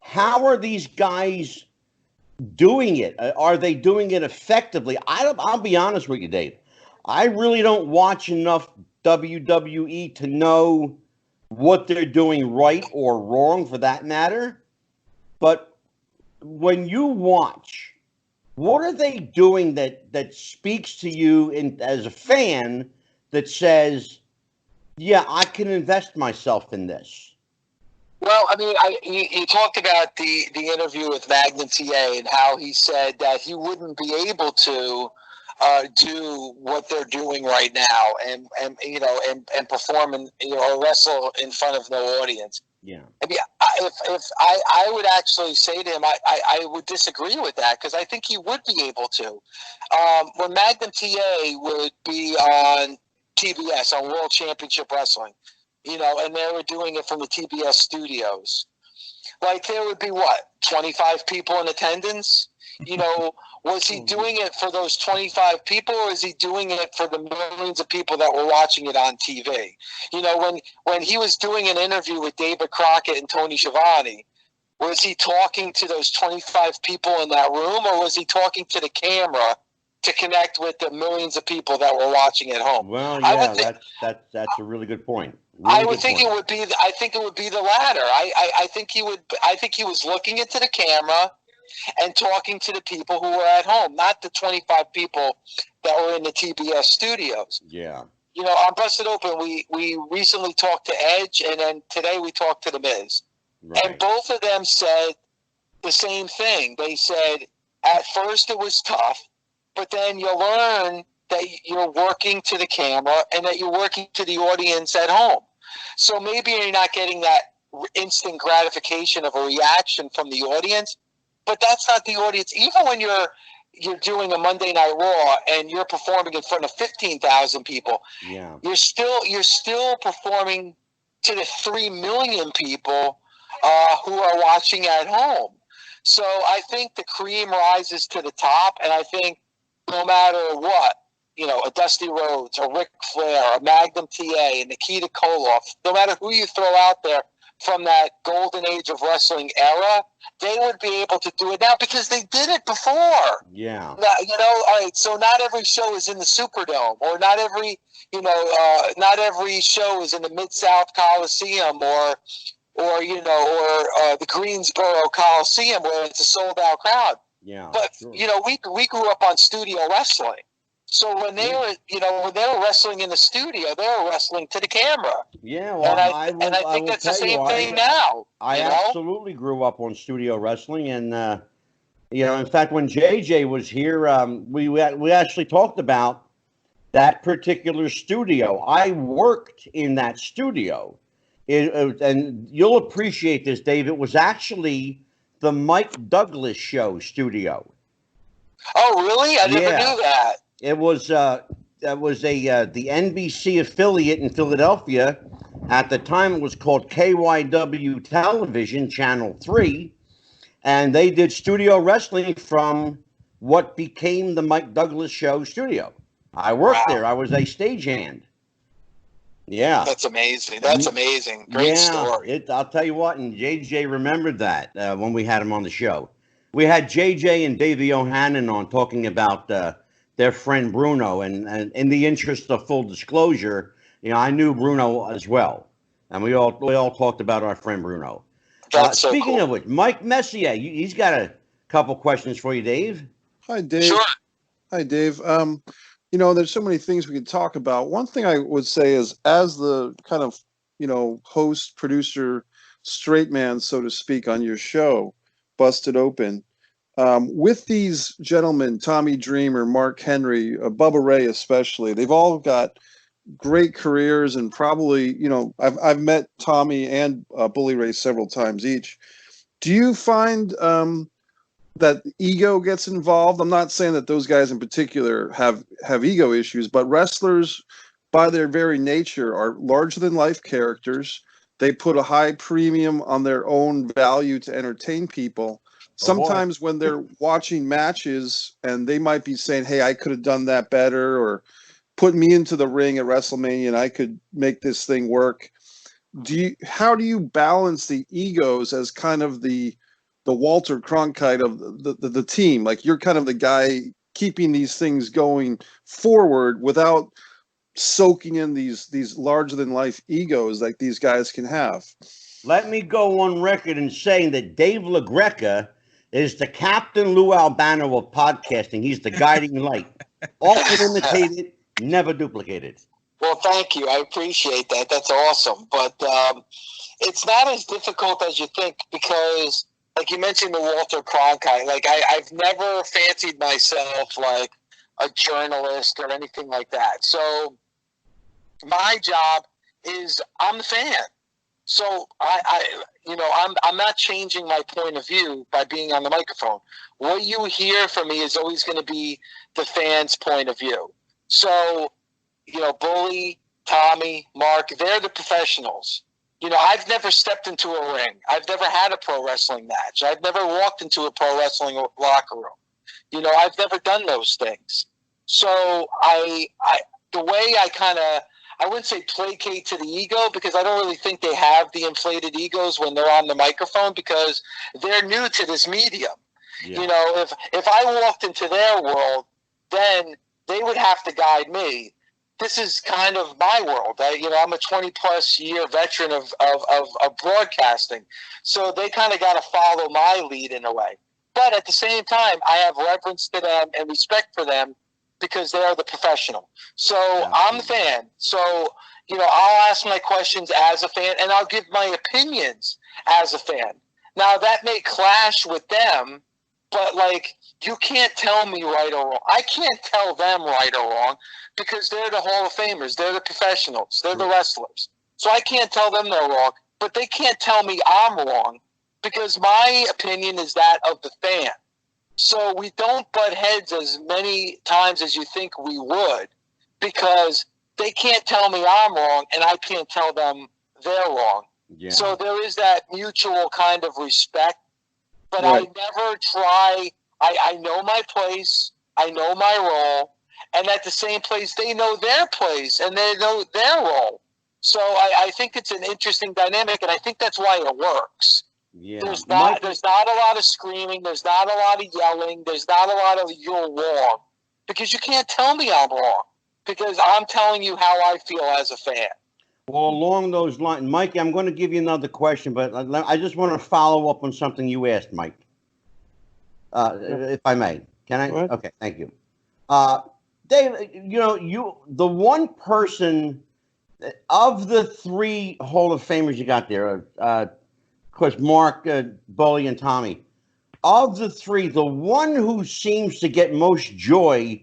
How are these guys doing it? Are they doing it effectively? I'll be honest with you, Dave. I really don't watch enough WWE to know what they're doing right or wrong, for that matter. But when you watch, what are they doing that speaks to you as a fan that says, yeah, I can invest myself in this? Well, I mean, you talked about the interview with Magnum TA and how he said that he wouldn't be able to do what they're doing right now and perform or wrestle in front of no audience. Yeah. I mean, if I would actually say to him, I would disagree with that, because I think he would be able to. When Magnum TA would be on TBS, on World Championship Wrestling, and they were doing it from the TBS studios, like, there would be 25 people in attendance. Was he doing it for those 25 people, or is he doing it for the millions of people that were watching it on TV? When he was doing an interview with David Crockett and Tony Schiavone, was he talking to those 25 people in that room, or was he talking to the camera to connect with the millions of people that were watching at home? Well, yeah, that's a really good point. I think it would be the latter. I think he would. I think he was looking into the camera and talking to the people who were at home, not the 25 people that were in the TBS studios. Yeah. On Busted Open, we recently talked to Edge, and then today we talked to The Miz. Right. And both of them said the same thing. They said, at first it was tough, but then you learn that you're working to the camera and that you're working to the audience at home. So maybe you're not getting that instant gratification of a reaction from the audience, but that's not the audience. Even when you're doing a Monday Night Raw and you're performing in front of 15,000 people, yeah, you're still performing to the 3 million people who are watching at home. So I think the cream rises to the top, and I think no matter what, a Dusty Rhodes, a Ric Flair, a Magnum TA, a Nikita Koloff, no matter who you throw out there from that golden age of wrestling era, they would be able to do it now because they did it before. Yeah. Now, all right, so not every show is in the Superdome, or not every show is in the Mid-South Coliseum or the Greensboro Coliseum where it's a sold-out crowd. Yeah. But, sure. we grew up on studio wrestling. So when they were wrestling in the studio, they were wrestling to the camera. Yeah, well, and I think that's the same thing now. I absolutely grew up on studio wrestling, and in fact, when JJ was here, we actually talked about that particular studio. I worked in that studio, and you'll appreciate this, Dave. It was actually the Mike Douglas Show studio. Oh, really? I never knew that. It was the NBC affiliate in Philadelphia. At the time, it was called KYW Television, Channel 3, and they did studio wrestling from what became the Mike Douglas Show studio. I worked there. I was a stagehand. Yeah. That's amazing. That's amazing. Great story. I'll tell you what, and JJ remembered that when we had him on the show. We had JJ and Davey O'Hannon on talking about their friend Bruno, and in the interest of full disclosure, I knew Bruno as well, and we all talked about our friend Bruno. Speaking of which, Mike Messier, he's got a couple questions for you, Dave. Hi, Dave. Sure. Hi, Dave. There's so many things we could talk about. One thing I would say is, as the kind of host, producer, straight man, so to speak, on your show, busted open. With these gentlemen, Tommy Dreamer, Mark Henry, Bubba Ray especially, they've all got great careers, and probably, I've met Tommy and Bully Ray several times each. Do you find that ego gets involved? I'm not saying that those guys in particular have ego issues, but wrestlers, by their very nature, are larger than life characters. They put a high premium on their own value to entertain people. Sometimes when they're watching matches and they might be saying, hey, I could have done that better, or put me into the ring at WrestleMania and I could make this thing work. How do you balance the egos as kind of the Walter Cronkite of the team? Like, you're kind of the guy keeping these things going forward without soaking in these larger than life egos like these guys can have. Let me go on record in saying that Dave LaGRECA is the Captain Lou Albano of podcasting. He's the guiding light. Often imitated, never duplicated. Well, thank you. I appreciate that. That's awesome. But it's not as difficult as you think, because, like you mentioned, the Walter Cronkite. Like, I've never fancied myself like a journalist or anything like that. So my job is, I'm the fan. So I'm not changing my point of view by being on the microphone. What you hear from me is always going to be the fans' point of view. So, Bully, Tommy, Mark, they're the professionals. I've never stepped into a ring. I've never had a pro wrestling match. I've never walked into a pro wrestling locker room. I've never done those things. So the way I wouldn't say placate to the ego, because I don't really think they have the inflated egos when they're on the microphone, because they're new to this medium. Yeah. If I walked into their world, then they would have to guide me. This is kind of my world. I'm a 20-plus year veteran of broadcasting, so they kind of got to follow my lead in a way. But at the same time, I have reverence to them and respect for them, because they are the professional. So I'm the fan. So, I'll ask my questions as a fan, and I'll give my opinions as a fan. Now, that may clash with them, but, you can't tell me right or wrong. I can't tell them right or wrong, because they're the Hall of Famers. They're the professionals. They're the wrestlers. So I can't tell them they're wrong, but they can't tell me I'm wrong, because my opinion is that of the fan. So we don't butt heads as many times as you think we would, because they can't tell me I'm wrong and I can't tell them they're wrong. Yeah. So there is that mutual kind of respect, but right. I never try. I know my place. I know my role. And at the same place, they know their place and they know their role. So I think it's an interesting dynamic, and I think that's why it works. Yeah. There's not a lot of screaming. There's not a lot of yelling. There's not a lot of "you're wrong," because you can't tell me I'm wrong, because I'm telling you how I feel as a fan. Well, along those lines, Mike, I'm going to give you another question, but I just want to follow up on something you asked, Mike, if I may. Can I? What? Okay, thank you. Dave, the one person of the three Hall of Famers you got there, of course, Mark, Bully, and Tommy. Of the three, the one who seems to get most joy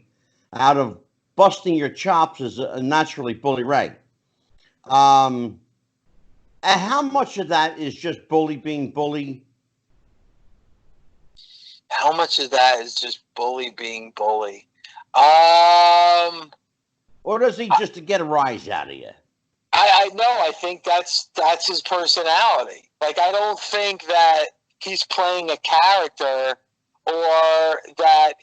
out of busting your chops is naturally Bully Ray. And how much of that is just Bully being Bully? How much of that is just Bully being Bully? Or does he just to get a rise out of you? I know. I think that's his personality. Like, I don't think that he's playing a character, or that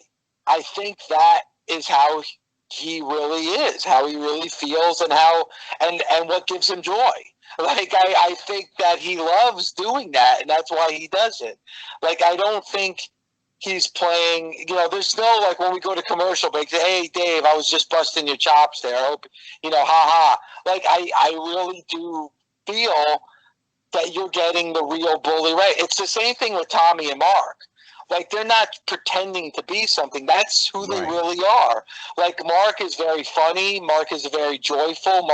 I think that is how he really is, how he really feels, and and what gives him joy. Like, I think that he loves doing that, and that's why he does it. Like, I don't think he's playing, there's no, like, when we go to commercial break, hey, Dave, I was just busting your chops there. I hope, ha-ha. Like, I really do feel that you're getting the real Bully Ray. It's the same thing with Tommy and Mark. Like, they're not pretending to be something. That's who they really are. Like, Mark is very funny. Mark is very joyful.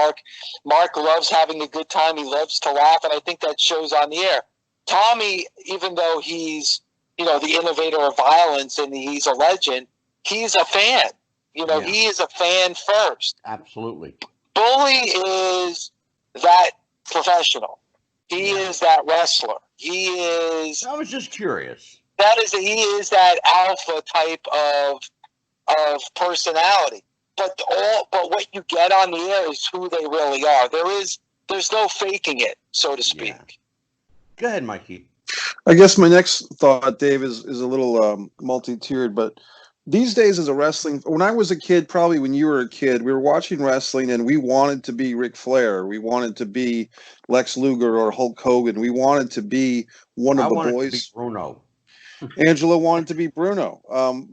Mark loves having a good time. He loves to laugh, and I think that shows on the air. Tommy, even though he's the innovator of violence and he's a legend. He's a fan. He is a fan first. Absolutely. Bully is that professional. He is that wrestler. He is. I was just curious. He is that alpha type of personality. But what you get on the air is who they really are. There's no faking it, so to speak. Yeah. Go ahead, Mikey. I guess my next thought, Dave, is a little multi-tiered, but these days as a wrestling, when I was a kid, probably when you were a kid, we were watching wrestling and we wanted to be Ric Flair. We wanted to be Lex Luger or Hulk Hogan. We wanted to be one of the boys. To be Bruno. Angela wanted to be Bruno.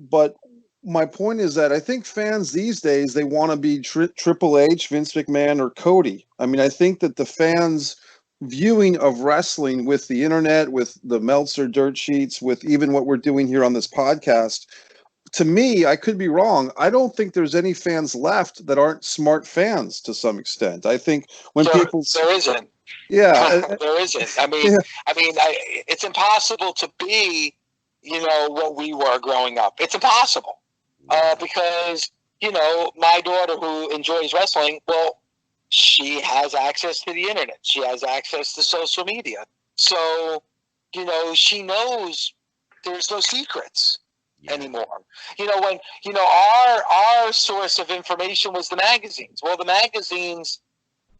But my point is that I think fans these days, they want to be Triple H, Vince McMahon, or Cody. I mean, I think that the fans' viewing of wrestling with the internet, with the Meltzer dirt sheets, with even what we're doing here on this podcast, to me, I could be wrong. I don't think there's any fans left that aren't smart fans to some extent. I think when people there isn't. Yeah, there isn't. I mean, it's impossible to be, what we were growing up. It's impossible because my daughter who enjoys wrestling, well, she has access to the internet. She has access to social media. So, she knows there's no secrets anymore. When our source of information was the magazines. Well, the magazines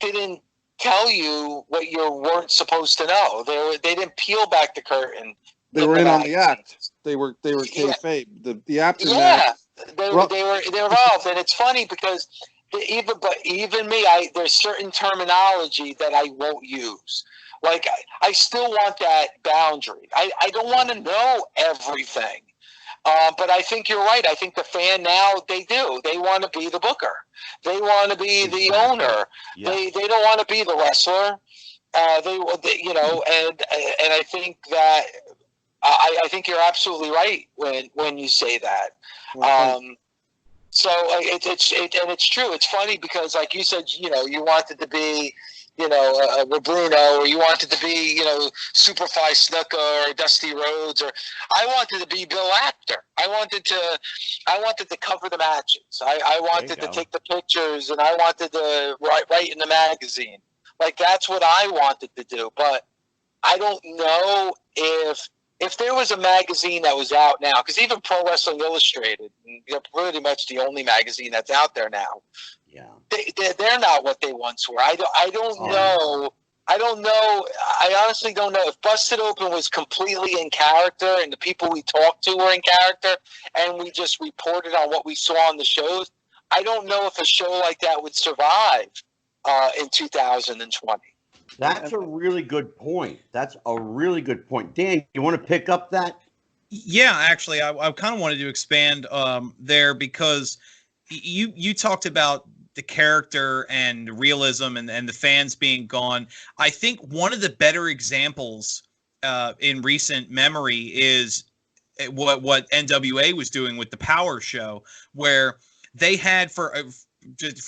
didn't tell you what you weren't supposed to know. They didn't peel back the curtain. They were in on the act. They were kayfabe. The aftermath. Yeah, they were involved, and it's funny because even me, there's certain terminology that I won't use. Like I still want that boundary. I don't want to know everything. But I think you're right. I think the fan now, they do. They want to be the booker. They want to be the owner. Yeah. They don't want to be the wrestler. And I think that I think you're absolutely right when you say that. So it's true. It's funny because, like you said, you wanted to be, Bruno, or you wanted to be, Superfly Snuka or Dusty Rhodes, or I wanted to be Bill Apter. I wanted to cover the matches. I wanted to take the pictures, and I wanted to write in the magazine. Like that's what I wanted to do. But I don't know if there was a magazine that was out now, because even Pro Wrestling Illustrated, pretty much the only magazine that's out there now. Yeah, they're not what they once were. I don't know. I don't know. I honestly don't know if Busted Open was completely in character and the people we talked to were in character and we just reported on what we saw on the shows. I don't know if a show like that would survive in 2020. That's a really good point. Dan, you want to pick up that? Yeah, actually, I kind of wanted to expand there because you talked about the character and realism and the fans being gone. I think one of the better examples in recent memory is what NWA was doing with the Power Show, where they had, for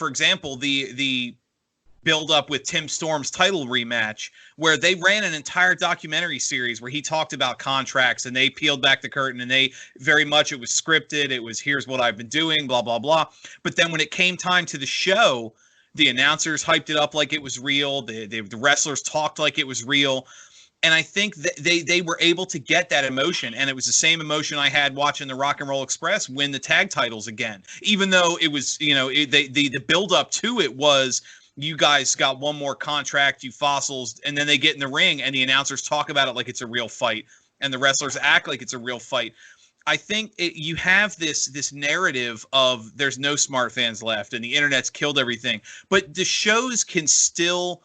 example, the build up with Tim Storm's title rematch, where they ran an entire documentary series where he talked about contracts and they peeled back the curtain and it was scripted. It was, here's what I've been doing, blah, blah, blah. But then when it came time to the show, the announcers hyped it up like it was real. The wrestlers talked like it was real. And I think that they were able to get that emotion. And it was the same emotion I had watching the Rock and Roll Express win the tag titles again, even though it was, the build up to it was, you guys got one more contract, you fossils, and then they get in the ring and the announcers talk about it like it's a real fight and the wrestlers act like it's a real fight. I think you have this narrative of there's no smart fans left and the internet's killed everything, but the shows can still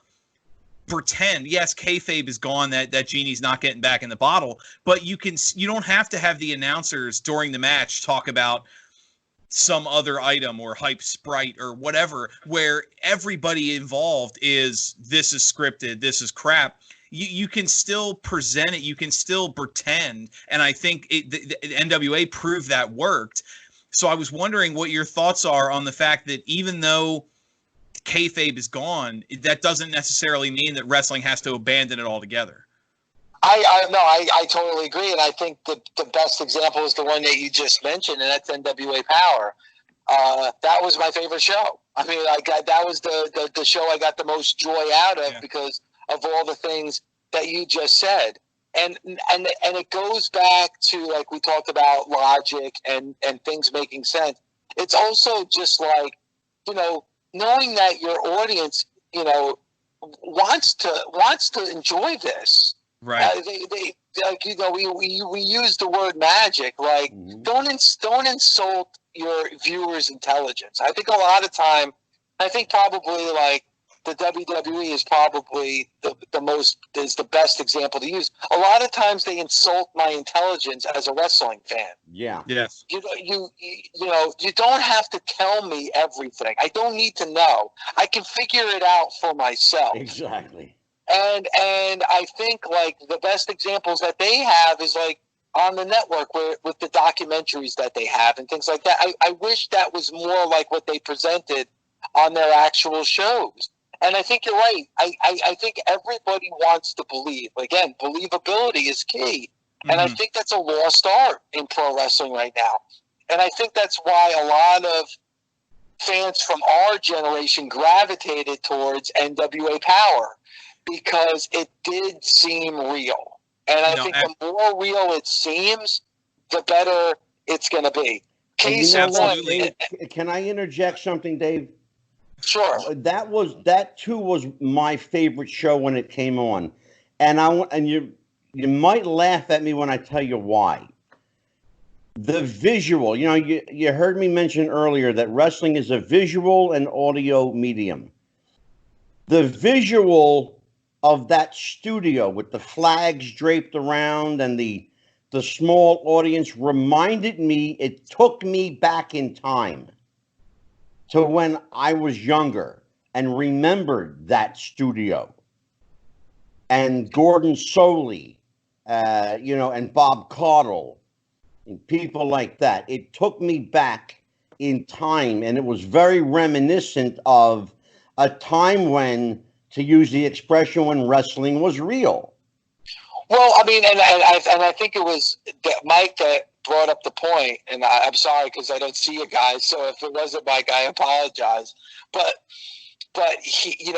pretend, yes, kayfabe is gone, that genie's not getting back in the bottle, but you don't have to have the announcers during the match talk about some other item or hype sprite or whatever, where everybody involved is, this is scripted, this is crap. You can still present it, you can still pretend, and I think the NWA proved that worked. So I was wondering what your thoughts are on the fact that even though kayfabe is gone, that doesn't necessarily mean that wrestling has to abandon it altogether. I totally agree, and I think the best example is the one that you just mentioned, and that's NWA Power. That was my favorite show. I mean, that was the show I got the most joy out of because of all the things that you just said. And it goes back to, like we talked about, logic and things making sense. It's also just like, knowing that your audience, wants to enjoy this. Right. They like, we use the word magic. Like, don't insult your viewers' intelligence. I think a lot of time, probably like the WWE is probably the best example to use. A lot of times they insult my intelligence as a wrestling fan. Yeah. Yes. You don't have to tell me everything. I don't need to know. I can figure it out for myself. Exactly. And I think like the best examples that they have is like on the network with the documentaries that they have and things like that. I wish that was more like what they presented on their actual shows. And I think you're right. I think everybody wants to believe. Again, believability is key. And I think that's a lost art in pro wrestling right now. And I think that's why a lot of fans from our generation gravitated towards NWA Power, because it did seem real. And I think the more real it seems, the better it's going to be. Can I interject something, Dave? Sure. That too was my favorite show when it came on, and you might laugh at me when I tell you why. The visual, you heard me mention earlier that wrestling is a visual and audio medium. The visual of that studio with the flags draped around and the small audience reminded me, it took me back in time to when I was younger and remembered that studio and Gordon Soley, and Bob Caudle and people like that. It took me back in time, and it was very reminiscent of a time when, to use the expression, when wrestling was real. Well, I mean, and I think it was Mike that brought up the point, and I'm sorry because I don't see you guys, so if it wasn't Mike, I apologize. But he,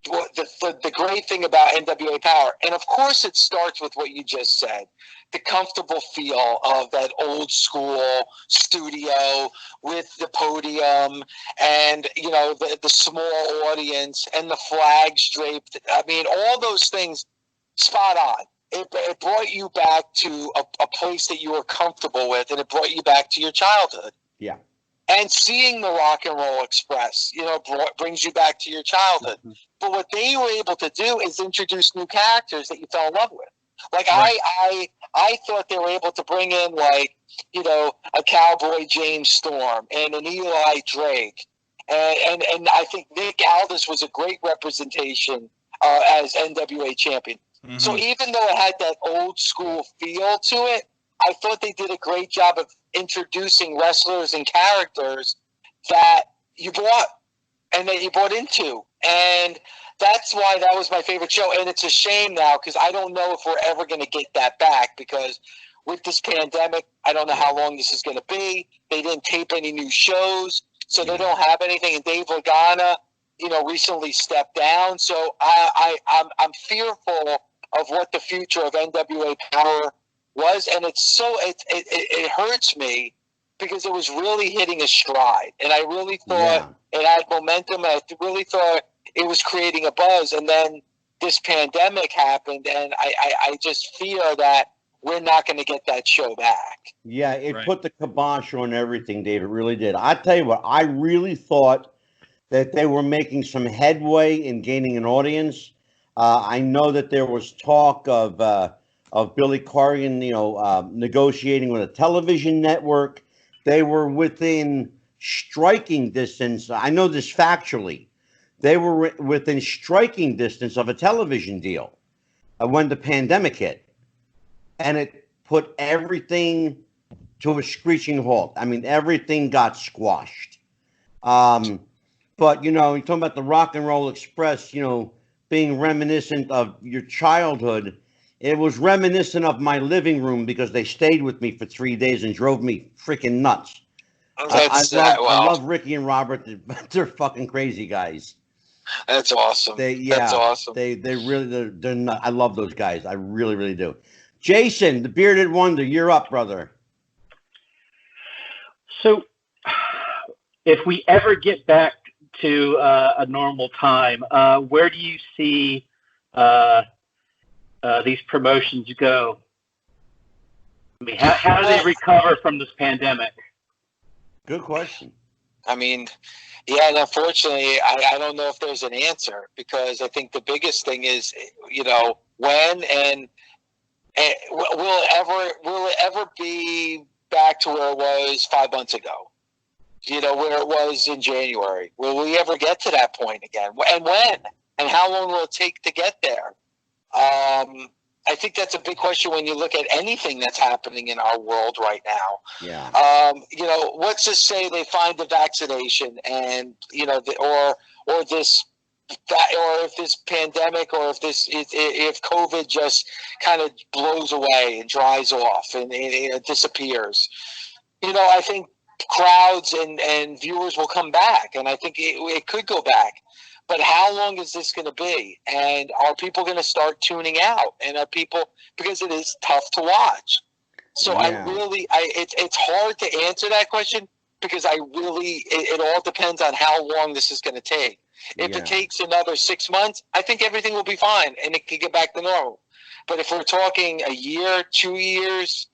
the great thing about NWA Power, and of course it starts with what you just said, the comfortable feel of that old school studio with the podium and, the small audience and the flags draped. I mean, all those things, spot on. It brought you back to a place that you were comfortable with, and it brought you back to your childhood. Yeah. And seeing the Rock and Roll Express, brings you back to your childhood. Mm-hmm. But what they were able to do is introduce new characters that you fell in love with. Like, right. I thought they were able to bring in, like, a Cowboy James Storm and an Eli Drake. And I think Nick Aldis was a great representation as NWA champion. Mm-hmm. So even though it had that old school feel to it, I thought they did a great job of introducing wrestlers and characters that you bought and that you bought into. And that's why that was my favorite show. And it's a shame now because I don't know if we're ever going to get that back, because with this pandemic, I don't know how long this is going to be. They didn't tape any new shows, so they don't have anything. And Dave Lagana, recently stepped down. So I'm fearful of what the future of NWA Power was, and it hurts me because it was really hitting a stride, and I really thought it had momentum, and I really thought it was creating a buzz, and then this pandemic happened, and I just fear that we're not going to get that show back. Yeah, it put the kibosh on everything, Dave. It really did. I tell you what, I really thought that they were making some headway in gaining an audience. I know that there was talk of Billy Corgan, negotiating with a television network. They were within striking distance. I know this factually. They were within striking distance of a television deal when the pandemic hit. And it put everything to a screeching halt. I mean, everything got squashed. But, you're talking about the Rock and Roll Express, being reminiscent of your childhood. it was reminiscent of my living room because they stayed with me for 3 days and drove me freaking nuts. I love Ricky and Robert. They're fucking crazy guys. That's awesome. That's awesome. They're not, I love those guys. I really, really do. Jason, the Bearded Wonder, you're up, brother. So, if we ever get back to a normal time, where do you see these promotions go? I mean, how do they recover from this pandemic? Good question. I mean, yeah, and unfortunately, I don't know if there's an answer, because I think the biggest thing is, when and will it ever be back to where it was 5 months ago? Where it was in January. Will we ever get to that point again? And when? And how long will it take to get there? I think that's a big question when you look at anything that's happening in our world right now. Yeah. Let's just say they find the vaccination, and or if this pandemic, or if COVID just kind of blows away and dries off and it disappears. I think crowds and viewers will come back, and I think it could go back. But how long is this going to be? And are people going to start tuning out? And are people, because it is tough to watch. So yeah. It's hard to answer that question, because it all depends on how long this is going to take. If it takes another 6 months, I think everything will be fine and it can get back to normal. But if we're talking a year, 2 years,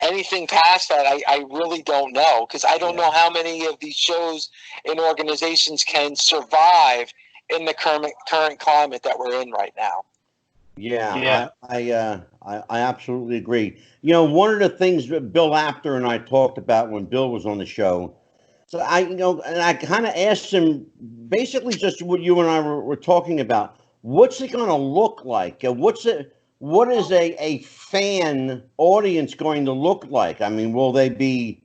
anything past that, I really don't know, because I don't know how many of these shows and organizations can survive in the current climate that we're in right now. Yeah. I absolutely agree. One of the things that Bill Apter and I talked about when Bill was on the show, so and I kind of asked him basically just what you and I were talking about. What's it going to look like? What is a fan audience going to look like? I mean, will they be,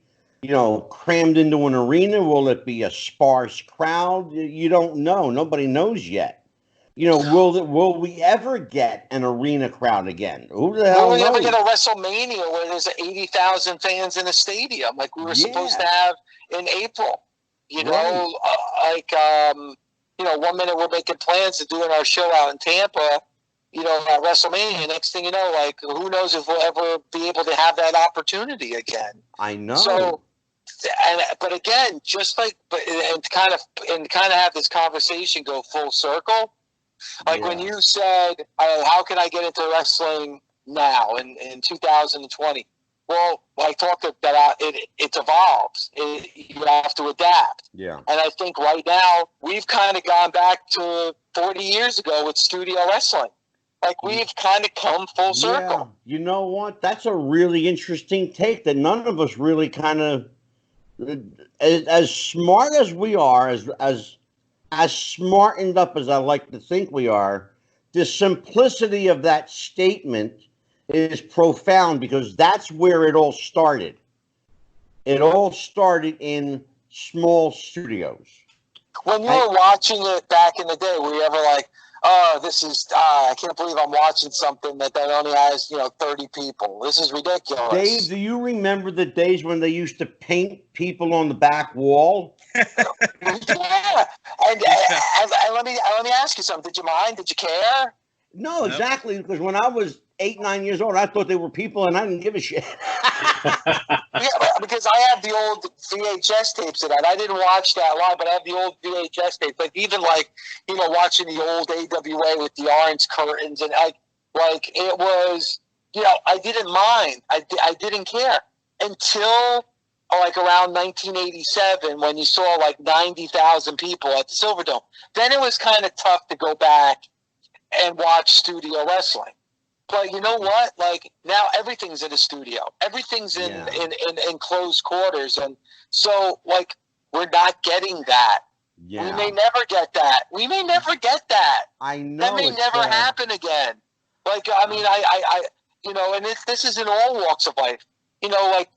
crammed into an arena? Will it be a sparse crowd? You don't know. Nobody knows yet. Will we ever get an arena crowd again? Who the hell knows? Will we ever get a WrestleMania where there's 80,000 fans in a stadium like we were supposed to have in April? Right. 1 minute we're making plans to doing our show out in Tampa, at WrestleMania. Next thing you know, who knows if we'll ever be able to have that opportunity again. I know. So, but again, and kind of have this conversation go full circle. When you said, how can I get into wrestling now in 2020? Well, I talked about it evolves. You have to adapt. Yeah. And I think right now we've kind of gone back to 40 years ago with studio wrestling. We've kind of come full circle. Yeah. You know what? That's a really interesting take that none of us really kind of, as smart as we are, as smartened up as I like to think we are, the simplicity of that statement is profound, because that's where it all started. It all started in small studios. When you were watching it back in the day, were you ever like, oh, this is, I can't believe I'm watching something that only has, 30 people. This is ridiculous. Dave, do you remember the days when they used to paint people on the back wall? Yeah. And let me ask you something. Did you mind? Did you care? No, exactly. Because when I was 8, 9 years old, I thought they were people and I didn't give a shit. Yeah, because I have the old VHS tapes of that. I didn't watch that live, but I have the old VHS tapes. Even watching the old AWA with the orange curtains, and it was, I didn't mind. I didn't care until around 1987, when you saw 90,000 people at the Silverdome. Then it was kind of tough to go back and watch studio wrestling. But you know what? Now everything's in a studio. Everything's in closed quarters. And so, we're not getting that. Yeah. We may never get that. I know. That may never happen again. And this is in all walks of life.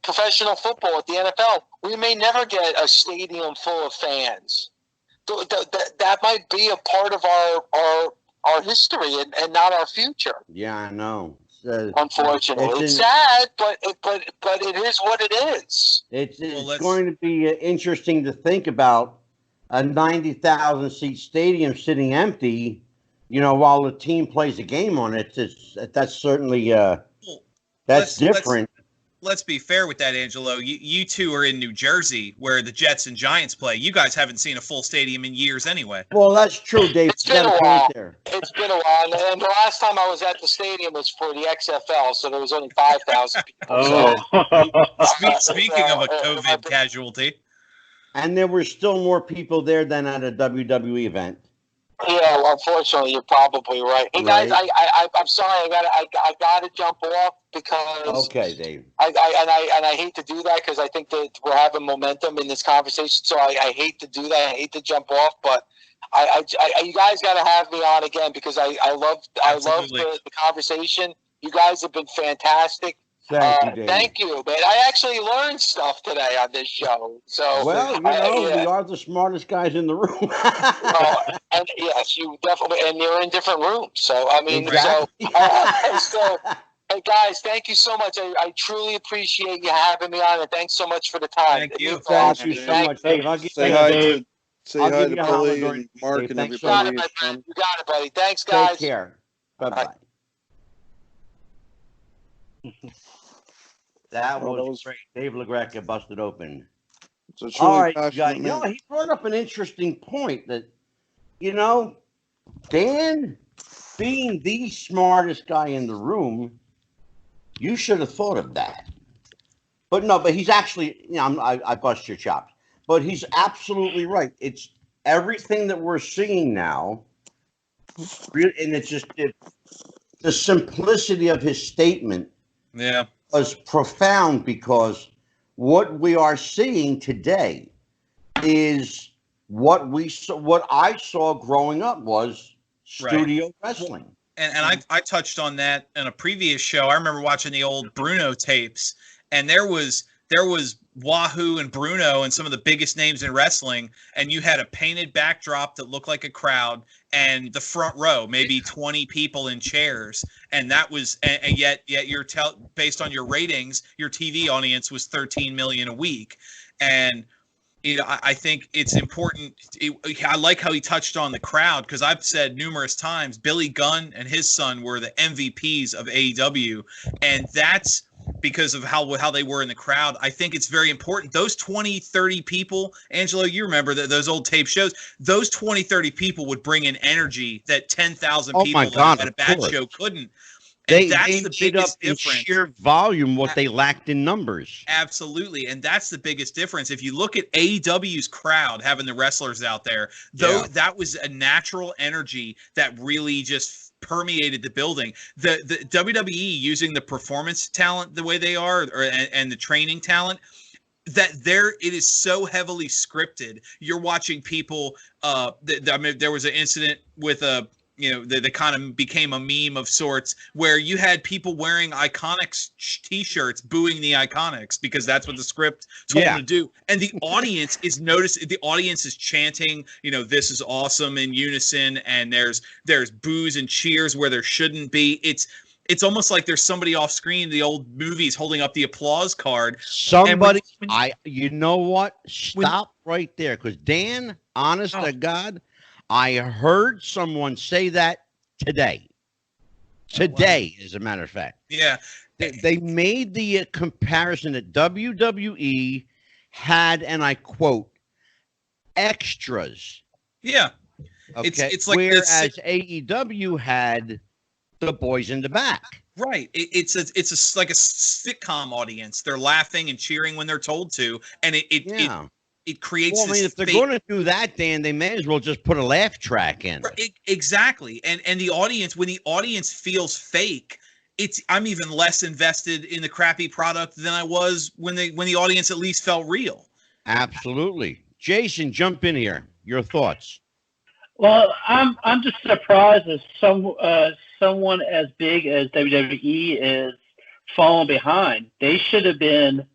Professional football at the NFL. We may never get a stadium full of fans. That might be a part of our history and not our future. Yeah, I know. unfortunately. It's sad, but it is what it is. It's going to be interesting to think about a 90,000 seat stadium sitting empty, while the team plays a game on it. That's certainly that's different. Let's be fair with that, Angelo. You two are in New Jersey, where the Jets and Giants play. You guys haven't seen a full stadium in years anyway. Well, that's true, Dave. It's been a while. It's been a while. And the last time I was at the stadium was for the XFL, so there was only 5,000 people. Speaking of a COVID casualty. And there were still more people there than at a WWE event. Yeah, well, unfortunately, you're probably right. Hey guys, I'm sorry, I gotta jump off because okay, Dave. I hate to do that because I think that we're having momentum in this conversation. So I hate to do that. I hate to jump off, but you guys got to have me on again because I love the conversation. You guys have been fantastic. Thank you, man. I actually learned stuff today on this show. So we are the smartest guys in the room. And yes, you definitely, and you're in different rooms. So I mean, exactly. so hey guys, thank you so much. I truly appreciate you having me on, and thanks so much for the time. Thank you so much, Dave. Say hi to Billy and Mark and everybody. You got it, buddy. Thanks, guys. Take care. Bye-bye. That was great. Dave LaGRECA busted open. All right, guys. He brought up an interesting point that, Dan, being the smartest guy in the room, you should have thought of that. But he's actually, I bust your chops. But he's absolutely right. It's everything that we're seeing now, and it's just the simplicity of his statement. Yeah. Was profound because what we are seeing today is what I saw growing up was studio wrestling. And I touched on that in a previous show. I remember watching the old Bruno tapes, and there was Wahoo and Bruno and some of the biggest names in wrestling, and you had a painted backdrop that looked like a crowd and the front row, maybe 20 people in chairs. And that was, and yet you're based on your ratings, your TV audience was 13 million a week. And, I think it's important. I like how he touched on the crowd, because I've said numerous times, Billy Gunn and his son were the MVPs of AEW. And that's because of how they were in the crowd. I think it's very important. Those 20, 30 people, Angelo, you remember those old tape shows, those 20, 30 people would bring in energy that 10,000 people at a bad show couldn't. And that's the biggest difference. Sheer volume, what they lacked in numbers. Absolutely. And that's the biggest difference. If you look at AEW's crowd, having the wrestlers out there, that was a natural energy that really just permeated the building. The WWE using the performance talent the way they are, and the training talent, it is so heavily scripted. You're watching people. There was an incident with that kind of became a meme of sorts, where you had people wearing Iconics t-shirts booing the Iconics because that's what the script told them to do. And the audience the audience is chanting, this is awesome in unison, and there's boos and cheers where there shouldn't be. It's almost like there's somebody off screen, the old movies, holding up the applause card. Somebody, you know what? Stop right there, because Dan, honest to God, I heard someone say that today. Today, as a matter of fact. Yeah. They made the comparison that WWE had, and I quote, extras. Yeah. Okay. It's like whereas AEW had the boys in the back. Right. It's like a sitcom audience. They're laughing and cheering when they're told to, and it creates. Well, I mean, if they're going to do that, Dan, they may as well just put a laugh track in. Exactly. And the audience, when the audience feels fake, I'm even less invested in the crappy product than I was when the audience at least felt real. Absolutely. Jason, jump in here. Your thoughts. Well, I'm just surprised that someone as big as WWE is falling behind. They should have been,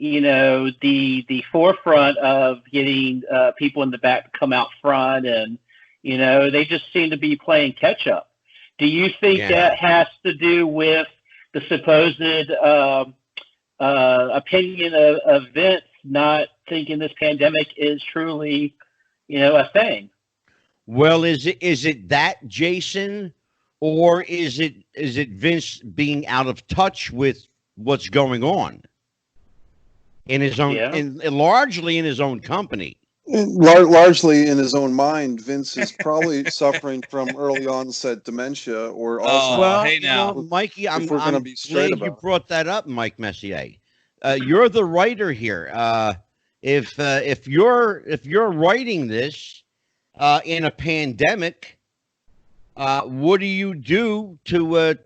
the forefront of getting people in the back to come out front, and they just seem to be playing catch up. Do you think that has to do with the supposed opinion of Vince not thinking this pandemic is truly, a thing. Well, is it that, Jason, or is it Vince being out of touch with what's going on in his own, largely in his own company? Largely in his own mind. Vince is probably suffering from early onset dementia or also. Well, hey now, Mikey, I'm going to be straight glad you about brought that up, Mike Messier. You're the writer here. If you're writing this in a pandemic, what do you do to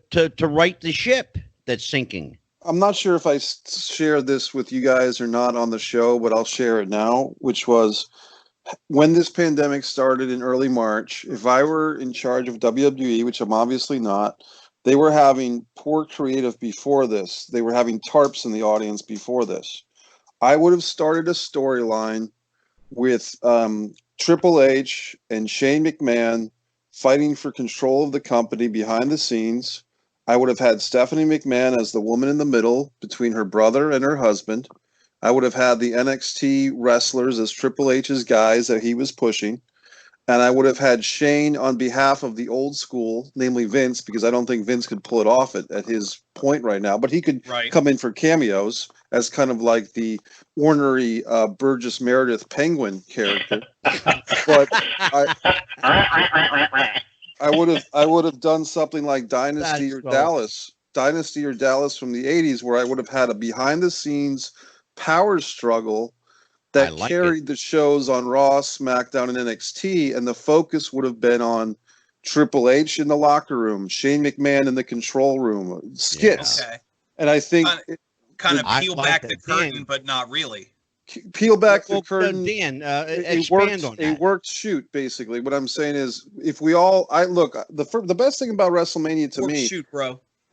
right the ship that's sinking? I'm not sure if I shared this with you guys or not on the show, but I'll share it now, which was when this pandemic started in early March, if I were in charge of WWE, which I'm obviously not, they were having poor creative before this. They were having tarps in the audience before this. I would have started a storyline with Triple H and Shane McMahon fighting for control of the company behind the scenes. I would have had Stephanie McMahon as the woman in the middle between her brother and her husband. I would have had the NXT wrestlers as Triple H's guys that he was pushing. And I would have had Shane on behalf of the old school, namely Vince, because I don't think Vince could pull it off at his point right now. But he could come in for cameos as kind of like the ornery Burgess Meredith Penguin character. But I would have done something like Dynasty or Dallas from the 80s, where I would have had a behind the scenes power struggle that carried the shows on Raw, SmackDown, and NXT, and the focus would have been on Triple H in the locker room, Shane McMahon in the control room, skits. Okay. And I think kind of peel back the curtain, but not really. Peel back the curtain. Dan, expand on that. A worked shoot, basically. What I'm saying is, if we all, the best thing about WrestleMania to me,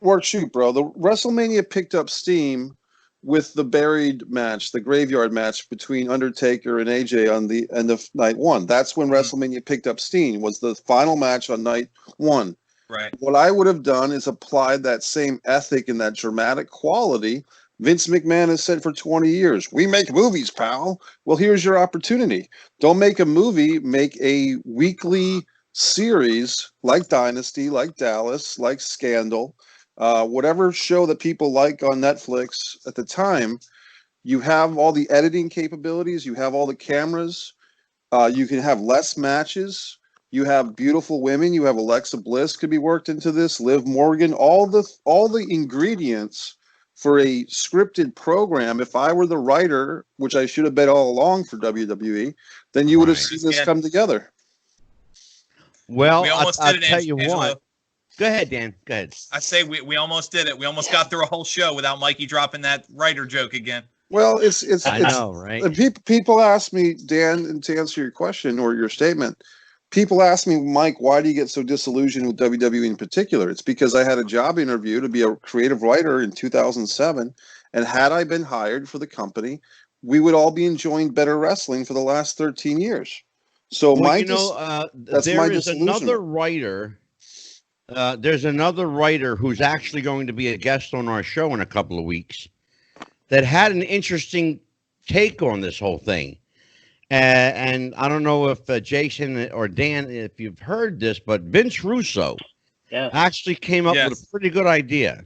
work shoot, bro. The WrestleMania picked up steam with the buried match, the graveyard match between Undertaker and AJ on the end of night one. That's when WrestleMania picked up steam, was the final match on night one. Right. What I would have done is applied that same ethic and that dramatic quality. Vince McMahon has said for 20 years, we make movies, pal. Well, here's your opportunity. Don't make a movie, make a weekly series like Dynasty, like Dallas, like Scandal. Whatever show that people like on Netflix at the time, you have all the editing capabilities, you have all the cameras, you can have less matches, you have beautiful women, you have Alexa Bliss could be worked into this, Liv Morgan, all the ingredients for a scripted program. If I were the writer, which I should have been all along for WWE, then you would have seen this come together. Well, I'll tell you what. Go ahead, Dan. Go ahead. I say we almost did it. We almost got through a whole show without Mikey dropping that writer joke again. Well, it's I know, right? People ask me, Dan, and to answer your question or your statement, people ask me, Mike, why do you get so disillusioned with WWE in particular? It's because I had a job interview to be a creative writer in 2007, and had I been hired for the company, we would all be enjoying better wrestling for the last 13 years. So there is another writer. There's another writer who's actually going to be a guest on our show in a couple of weeks that had an interesting take on this whole thing. And I don't know if Jason or Dan, if you've heard this, but Vince Russo actually came up with a pretty good idea.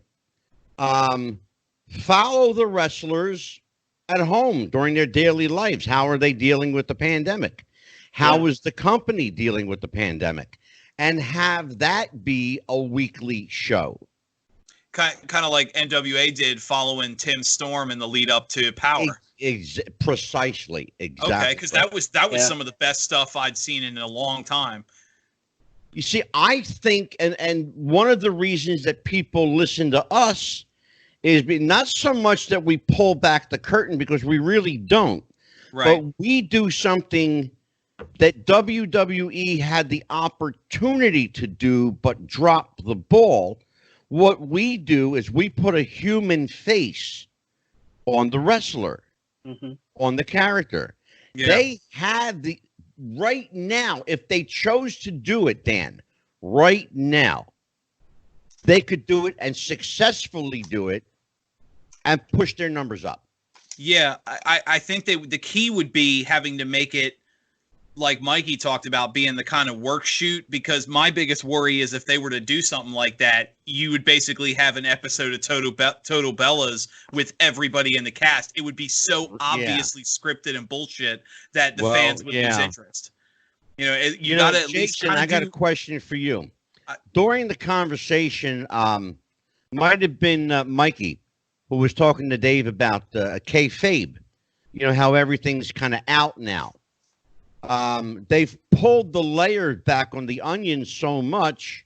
Follow the wrestlers at home during their daily lives. How are they dealing with the pandemic? How is the company dealing with the pandemic? And have that be a weekly show. Kind of like NWA did following Tim Storm in the lead up to Power. Precisely. Exactly. Okay, because that was some of the best stuff I'd seen in a long time. You see, I think, and one of the reasons that people listen to us is not so much that we pull back the curtain, because we really don't. Right. But we do something that WWE had the opportunity to do but dropped the ball. What we do is we put a human face on the wrestler, on the character. Yeah. They had right now, if they chose to do it, Dan, right now, they could do it and successfully do it and push their numbers up. Yeah, I think the key would be having to make it like Mikey talked about, being the kind of work shoot, because my biggest worry is if they were to do something like that, you would basically have an episode of Total Bellas with everybody in the cast. It would be so obviously scripted and bullshit that the fans would lose interest. You know, you got to at least Jason, I got a question for you. During the conversation, might have been Mikey who was talking to Dave about kayfabe. You know, how everything's kind of out now. They've pulled the layers back on the onion so much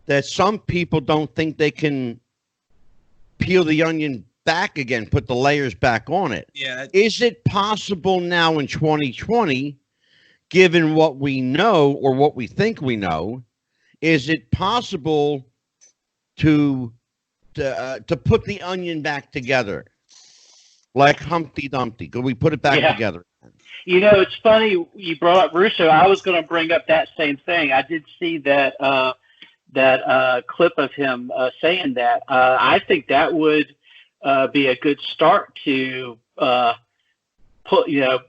that some people don't think they can peel the onion back again, put the layers back on it. Yeah. Is it possible now in 2020, given what we know or what we think we know, is it possible to put the onion back together like Humpty Dumpty? Could we put it back together? You know, it's funny you brought up Russo. I was going to bring up that same thing. I did see that clip of him saying that. I think that would be a good start to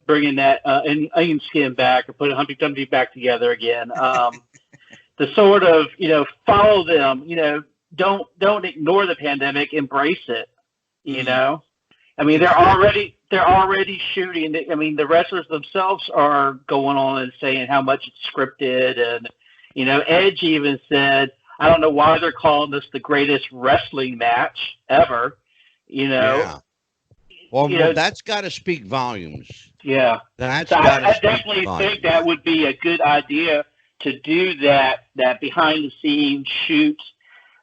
bringing that onion skin back or putting Humpty Dumpty back together again. To sort of follow them. Don't ignore the pandemic. Embrace it. You know. I mean, they're already shooting. I mean, the wrestlers themselves are going on and saying how much it's scripted. And, Edge even said, I don't know why they're calling this the greatest wrestling match ever, Yeah. Well, that's got to speak volumes. Yeah. I definitely think that would be a good idea to do that behind the scenes shoot,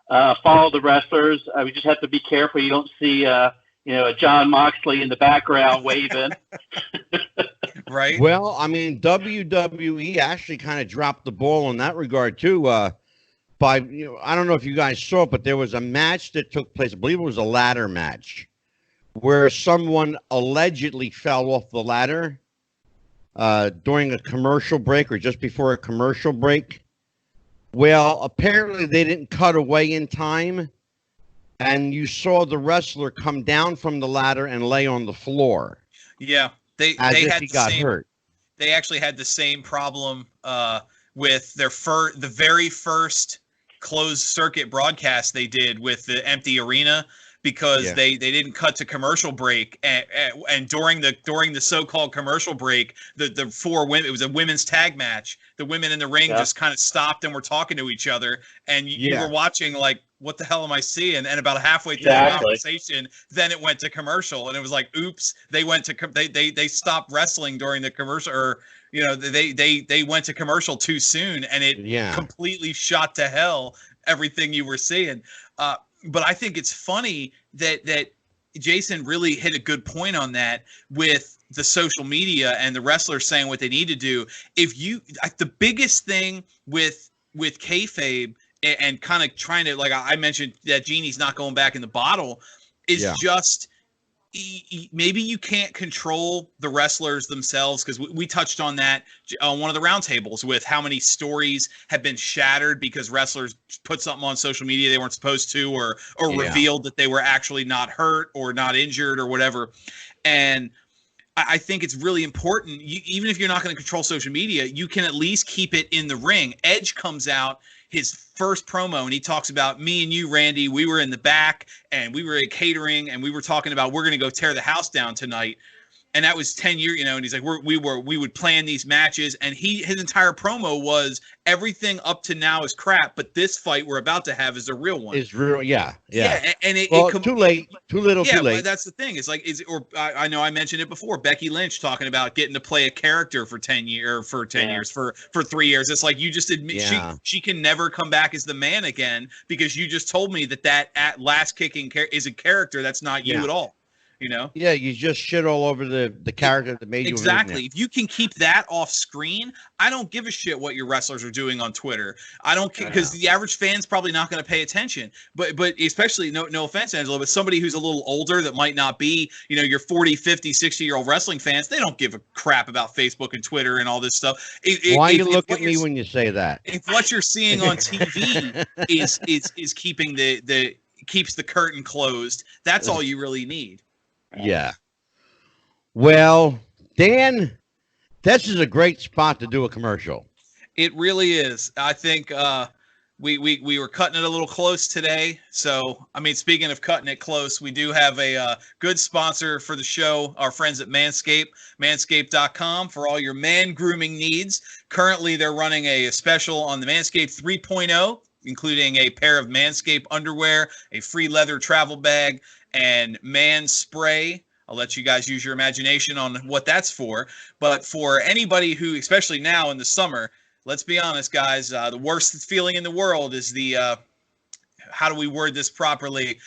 follow the wrestlers. We just have to be careful you don't see a John Moxley in the background waving. Right. Well, I mean, WWE actually kind of dropped the ball in that regard too. I don't know if you guys saw it, but there was a match that took place. I believe it was a ladder match where someone allegedly fell off the ladder during a commercial break or just before a commercial break. Well, apparently they didn't cut away in time. And you saw the wrestler come down from the ladder and lay on the floor. Yeah, they got hurt. They actually had the same problem with the very first closed circuit broadcast they did with the empty arena, because they didn't cut to commercial break, and during the so-called commercial break, the four women, it was a women's tag match. The women in the ring just kind of stopped and were talking to each other, and you were watching like, what the hell am I seeing? And about halfway through the conversation, then it went to commercial, and it was like, oops, they stopped wrestling during the commercial, or they went to commercial too soon, and it completely shot to hell everything you were seeing. But I think it's funny that Jason really hit a good point on that with the social media and the wrestlers saying what they need to do. The biggest thing with kayfabe and kind of trying to, like I mentioned, that genie's not going back in the bottle, is just maybe you can't control the wrestlers themselves, because we touched on that on one of the roundtables with how many stories have been shattered because wrestlers put something on social media they weren't supposed to, or revealed that they were actually not hurt or not injured or whatever. And I think it's really important, even if you're not going to control social media, you can at least keep it in the ring. Edge comes out, his first promo, and he talks about, me and you, Randy, we were in the back and we were at catering and we were talking about, we're going to go tear the house down tonight. And that was 10 years, and he's like, we would plan these matches, and his entire promo was, everything up to now is crap, but this fight we're about to have is a real one. Is real, yeah. And too late, too little, too late. But that's the thing. It's like, I know I mentioned it before. Becky Lynch talking about getting to play a character for 10 years, for 3 years. It's like, you just admit she can never come back as the man again, because you just told me that at last kicking is a character that's not you at all. You know? Yeah, you just shit all over the character that made you exactly. If you can keep that off screen, I don't give a shit what your wrestlers are doing on Twitter. I don't care, because the average fan's probably not going to pay attention. But especially, no offense, Angelo, but somebody who's a little older that might not be, you know, your 40, 50, 60-year-old wrestling fans, they don't give a crap about Facebook and Twitter and all this stuff. Why you look at me when you say that? If what you're seeing on TV is keeping keeps the curtain closed, that's all you really need. Yeah. Well, Dan, this is a great spot to do a commercial. It really is. I think we were cutting it a little close today. So, I mean, speaking of cutting it close, we do have a good sponsor for the show, our friends at Manscaped, manscaped.com, for all your man grooming needs. Currently, they're running a special on the Manscaped 3.0, including a pair of Manscaped underwear, a free leather travel bag, and man spray. I'll let you guys use your imagination on what that's for. But for anybody who, especially now in the summer, let's be honest, guys, the worst feeling in the world is the, how do we word this properly?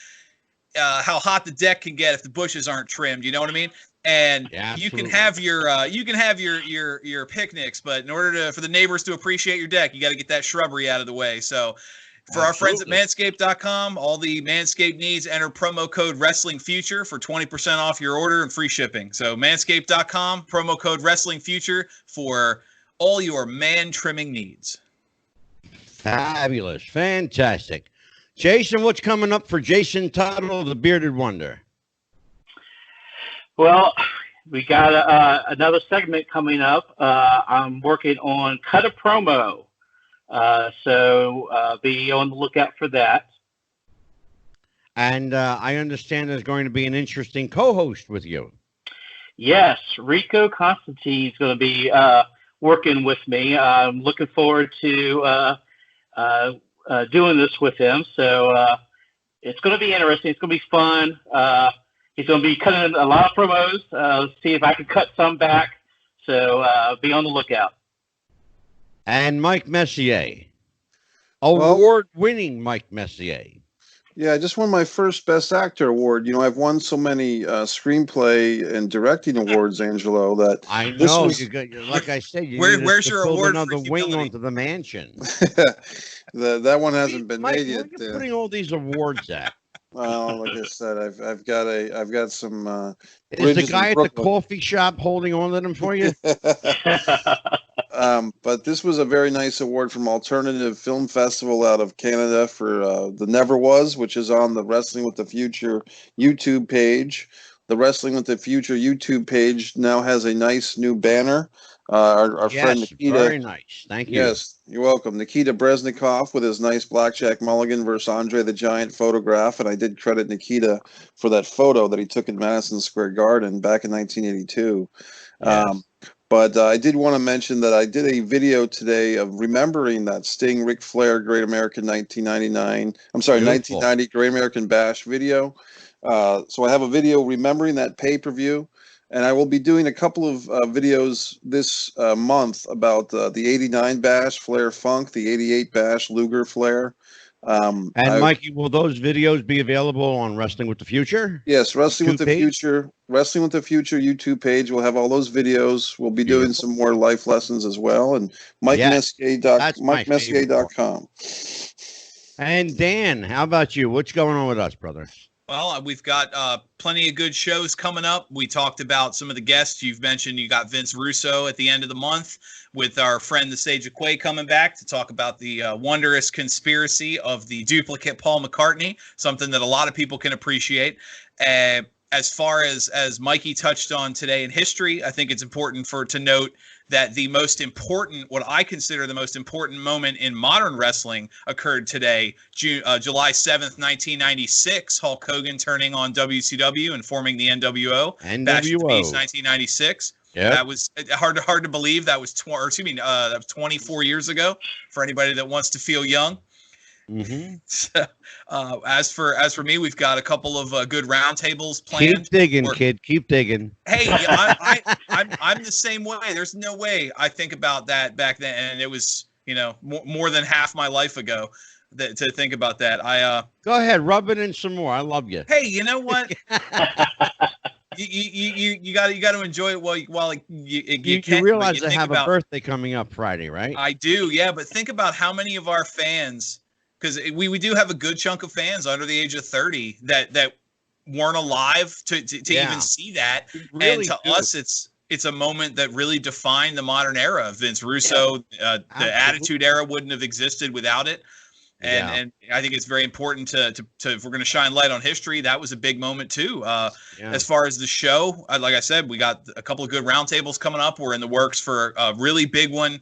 How hot the deck can get if the bushes aren't trimmed. You know what I mean? And you can have your picnics, but in order for the neighbors to appreciate your deck, you got to get that shrubbery out of the way. So, for our friends at manscaped.com, all the Manscaped needs, enter promo code WrestlingFuture for 20% off your order and free shipping. So manscaped.com, promo code WrestlingFuture for all your man trimming needs. Fabulous. Fantastic. Jason, what's coming up for Jason Tuttle, the Bearded Wonder? Well, we got another segment coming up. I'm working on Cut a Promo. So be on the lookout for that. And I understand there's going to be an interesting co-host with you. Yes, Rico Constantine is going to be working with me. I'm looking forward to doing this with him. So it's going to be interesting. It's going to be fun. He's going to be cutting a lot of promos. See if I can cut some back. So be on the lookout. And Mike Messier, award-winning Mike Messier. Yeah, I just won my first Best Actor award. You know, I've won so many screenplay and directing awards, Angelo, that I know. Like I said, where's your award? Another wing onto the mansion. that one hasn't been made yet. Where are you putting all these awards at? Well, like I said, I've got some. Is the guy at the coffee shop holding on to them for you? But this was a very nice award from Alternative Film Festival out of Canada for The Never Was, which is on the Wrestling with the Future YouTube page. The Wrestling with the Future YouTube page now has a nice new banner. Our friend Nikita. Very nice. Thank you. Yes, you're welcome. Nikita Breznikov with his nice blackjack mulligan versus Andre the Giant photograph. And I did credit Nikita for that photo that he took in Madison Square Garden back in 1982. Yes. But I did want to mention that I did a video today of remembering that Sting Ric Flair Great American 1990 Great American Bash video. So I have a video remembering that pay-per-view. And I will be doing a couple of videos this month about the 89 Bash, Flair Funk, the 88 Bash, Luger Flair. And Mikey, will those videos be available on Wrestling with the Future? Yes, Wrestling with the Future YouTube page. We'll have all those videos. We'll be doing some more life lessons as well. And MikeMessier.com. And Dan, how about you? What's going on with us, brother? Well, we've got plenty of good shows coming up. We talked about some of the guests you've mentioned. You got Vince Russo at the end of the month with our friend, the Sage of Quay, coming back to talk about the wondrous conspiracy of the duplicate Paul McCartney, something that a lot of people can appreciate. As far as Mikey touched on today in history, I think it's important to note that the most important, what I consider the most important moment in modern wrestling occurred today, July 7th, 1996, Hulk Hogan turning on WCW and forming the NWO. Bash at the Beach, 1996. Yeah, that was hard to believe. That was 24 years ago for anybody that wants to feel young. Mm-hmm. So, as for me, we've got a couple of good roundtables planned. Keep digging, kid. Keep digging. Hey, I'm the same way. There's no way I think about that back then, and it was more than half my life ago to think about that. Go ahead, rub it in some more. I love you. Hey, you know what? you got to enjoy it while you can. You realize I have a birthday coming up Friday, right? I do, yeah. But think about how many of our fans, because we do have a good chunk of fans under the age of 30 that weren't alive to even see that. Really, and to us, it's a moment that really defined the modern era. Vince Russo, the Attitude Era wouldn't have existed without it. And I think it's very important to if we're going to shine light on history, that was a big moment too. As far as the show, like I said, we got a couple of good roundtables coming up. We're in the works for a really big one.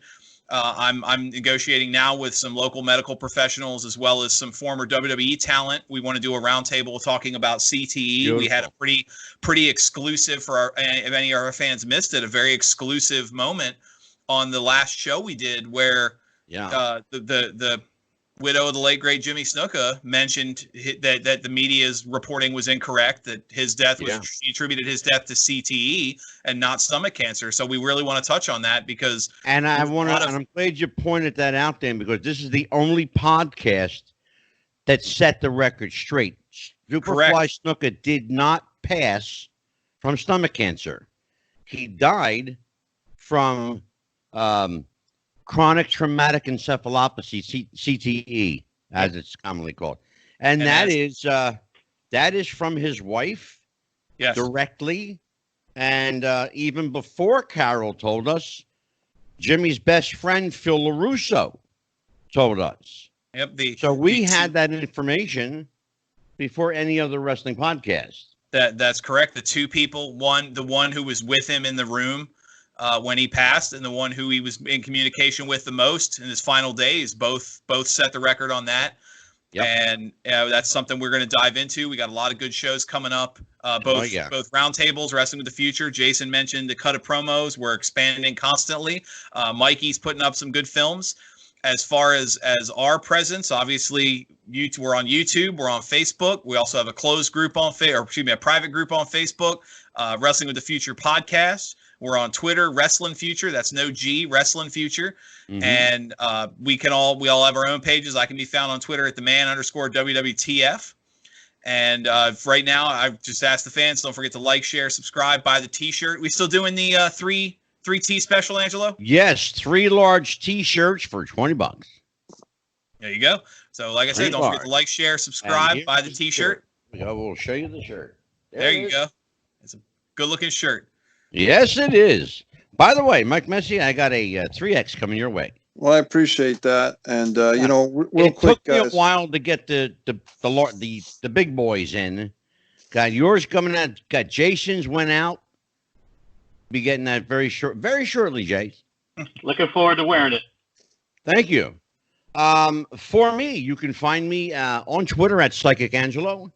I'm negotiating now with some local medical professionals as well as some former WWE talent. We want to do a roundtable talking about CTE. Beautiful. We had a pretty exclusive if any of our fans missed it, a very exclusive moment on the last show we did where the widow of the late great Jimmy Snuka mentioned that the media's reporting was incorrect, that his death was he attributed his death to CTE and not stomach cancer. So we really want to touch on that because and I'm glad you pointed that out, Dan, because this is the only podcast that set the record straight. Superfly Snuka did not pass from stomach cancer. He died from chronic traumatic encephalopathy, CTE, as it's commonly called. And that is from his wife directly. And even before Carol told us, Jimmy's best friend, Phil LaRusso, told us. Yep. So we had that information before any other wrestling podcast. That's correct. The two people, the one who was with him in the room when he passed, and the one who he was in communication with the most in his final days, both set the record on that. Yep. And that's something we're going to dive into. We got a lot of good shows coming up, both roundtables, Wrestling with the Future. Jason mentioned the cut of promos. We're expanding constantly. Mikey's putting up some good films. As far as our presence, obviously, we're on YouTube, we're on Facebook. We also have a closed group a private group on Facebook, Wrestling with the Future podcast. We're on Twitter, Wrestling Future. That's no G, Wrestling Future. Mm-hmm. And we all have our own pages. I can be found on Twitter at @theman_WWTF. And right now, I've just asked the fans, don't forget to like, share, subscribe, buy the T-shirt. We still doing the 3T special, Angelo? Yes, 3 large T-shirts for $20. There you go. So, like I said, don't forget to like, share, subscribe, buy the T-shirt. We'll show you the shirt. There you go. It's a good-looking shirt. Yes, it is. By the way, Mike Messi, I got a 3X coming your way. Well, I appreciate that. And, real quick, guys. It took me a while to get the big boys in. Got yours coming out. Got Jason's went out. Be getting that very shortly, Jace. Looking forward to wearing it. Thank you. For me, you can find me on Twitter at Psychic Angelo.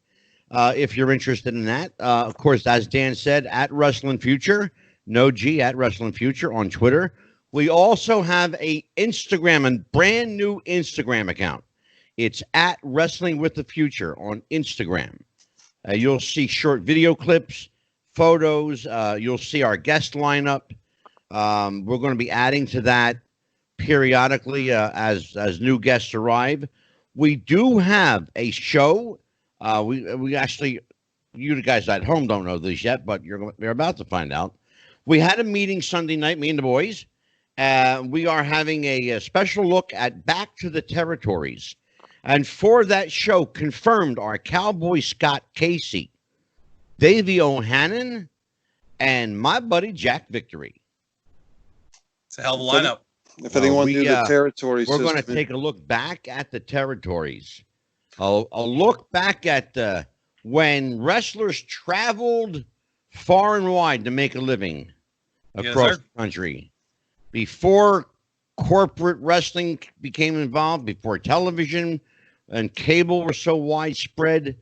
If you're interested in that, of course, as Dan said, at Wrestling Future, no G, at Wrestling Future on Twitter. We also have a brand new Instagram account. It's at Wrestling with the Future on Instagram. You'll see short video clips, photos. You'll see our guest lineup. We're going to be adding to that periodically as new guests arrive. We do have a show. We actually, you guys at home don't know this yet, but you're about to find out. We had a meeting Sunday night, me and the boys. We are having a special look at Back to the Territories. And for that show, confirmed are Cowboy Scott Casey, Davey O'Hannon, and my buddy Jack Victory. It's a hell of a lineup. If anyone knew the territories, we're going to take a look back at the territories. I'll look back at when wrestlers traveled far and wide to make a living across the country. Before corporate wrestling became involved, before television and cable were so widespread,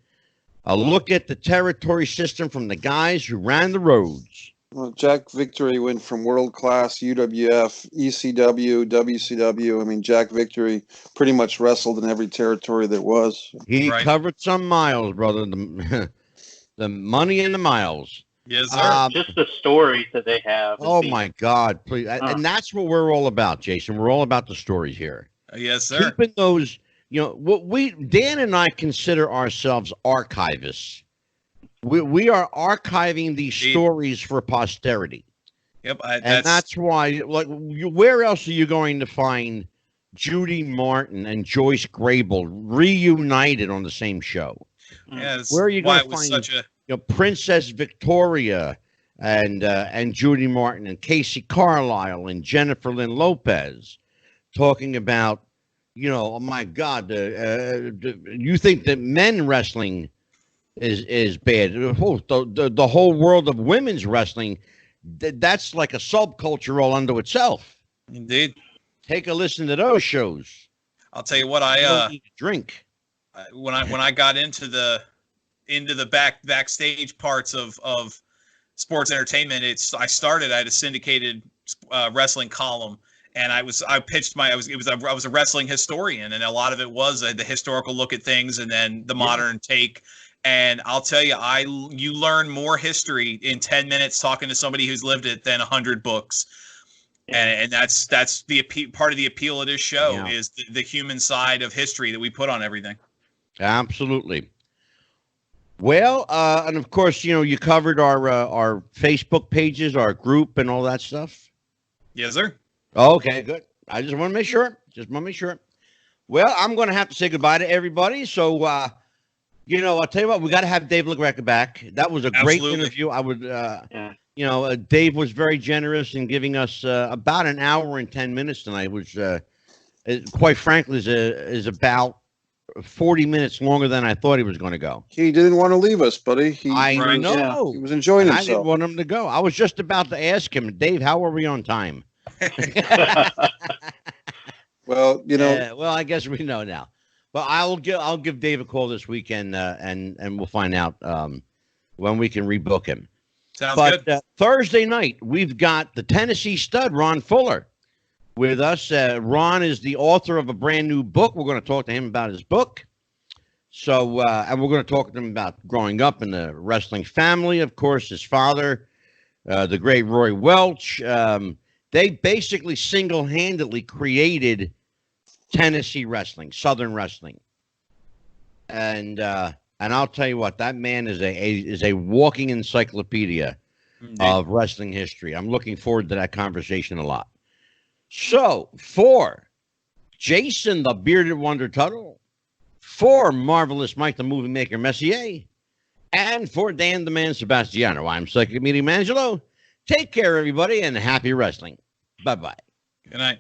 a look at the territory system from the guys who ran the roads. Well, Jack Victory went from world class UWF, ECW, WCW. I mean, Jack Victory pretty much wrestled in every territory there was. He covered some miles, brother. The money and the miles. Yes, sir. Just the stories that they have. Oh, my God. Please. And that's what we're all about, Jason. We're all about the stories here. Yes, sir. Keeping those, what Dan and I consider ourselves archivists. We are archiving these stories for posterity. Yep, and that's why. Like, where else are you going to find Judy Martin and Joyce Grable reunited on the same show? Yes. Where are you going to find Princess Victoria and Judy Martin and Casey Carlisle and Jennifer Lynn Lopez talking about, oh my God, you think that men wrestling is bad? The whole world of women's wrestling, that's like a subculture all unto itself. Indeed. Take a listen to those shows. I'll tell you what, drink. When I got into the backstage parts of sports entertainment, I had a syndicated wrestling column, and I was a wrestling historian, and a lot of it was the historical look at things, and then the modern take. And I'll tell you, you learn more history in 10 minutes talking to somebody who's lived it than 100 books. And that's the part of the appeal of this show is the human side of history that we put on everything. Absolutely. Well, and of course, you covered our Facebook pages, our group, and all that stuff. Yes, sir. Okay, good. I just want to make sure. Well, I'm going to have to say goodbye to everybody. So, I'll tell you what, we got to have Dave LaGRECA back. That was a great interview. I would, Dave was very generous in giving us about an hour and 10 minutes tonight, which, quite frankly, is about 40 minutes longer than I thought he was going to go. He didn't want to leave us, buddy. I know. He was enjoying himself. I didn't want him to go. I was just about to ask him, Dave, how are we on time? Well, well, I guess we know now. But I'll give Dave a call this weekend, and we'll find out when we can rebook him. Sounds good. Thursday night, we've got the Tennessee stud, Ron Fuller, with us. Ron is the author of a brand new book. We're going to talk to him about his book. So, and we're going to talk to him about growing up in the wrestling family. Of course, his father, the great Roy Welch. They basically single-handedly created Tennessee wrestling, Southern wrestling. And I'll tell you what, that man is a walking encyclopedia of wrestling history. I'm looking forward to that conversation a lot. So, for Jason the Bearded Wonder Tuttle, for Marvelous Mike the Movie Maker Messier, and for Dan the Man Sebastiano, I'm Psychic Media Mangelo. Take care, everybody, and happy wrestling. Bye-bye. Good night.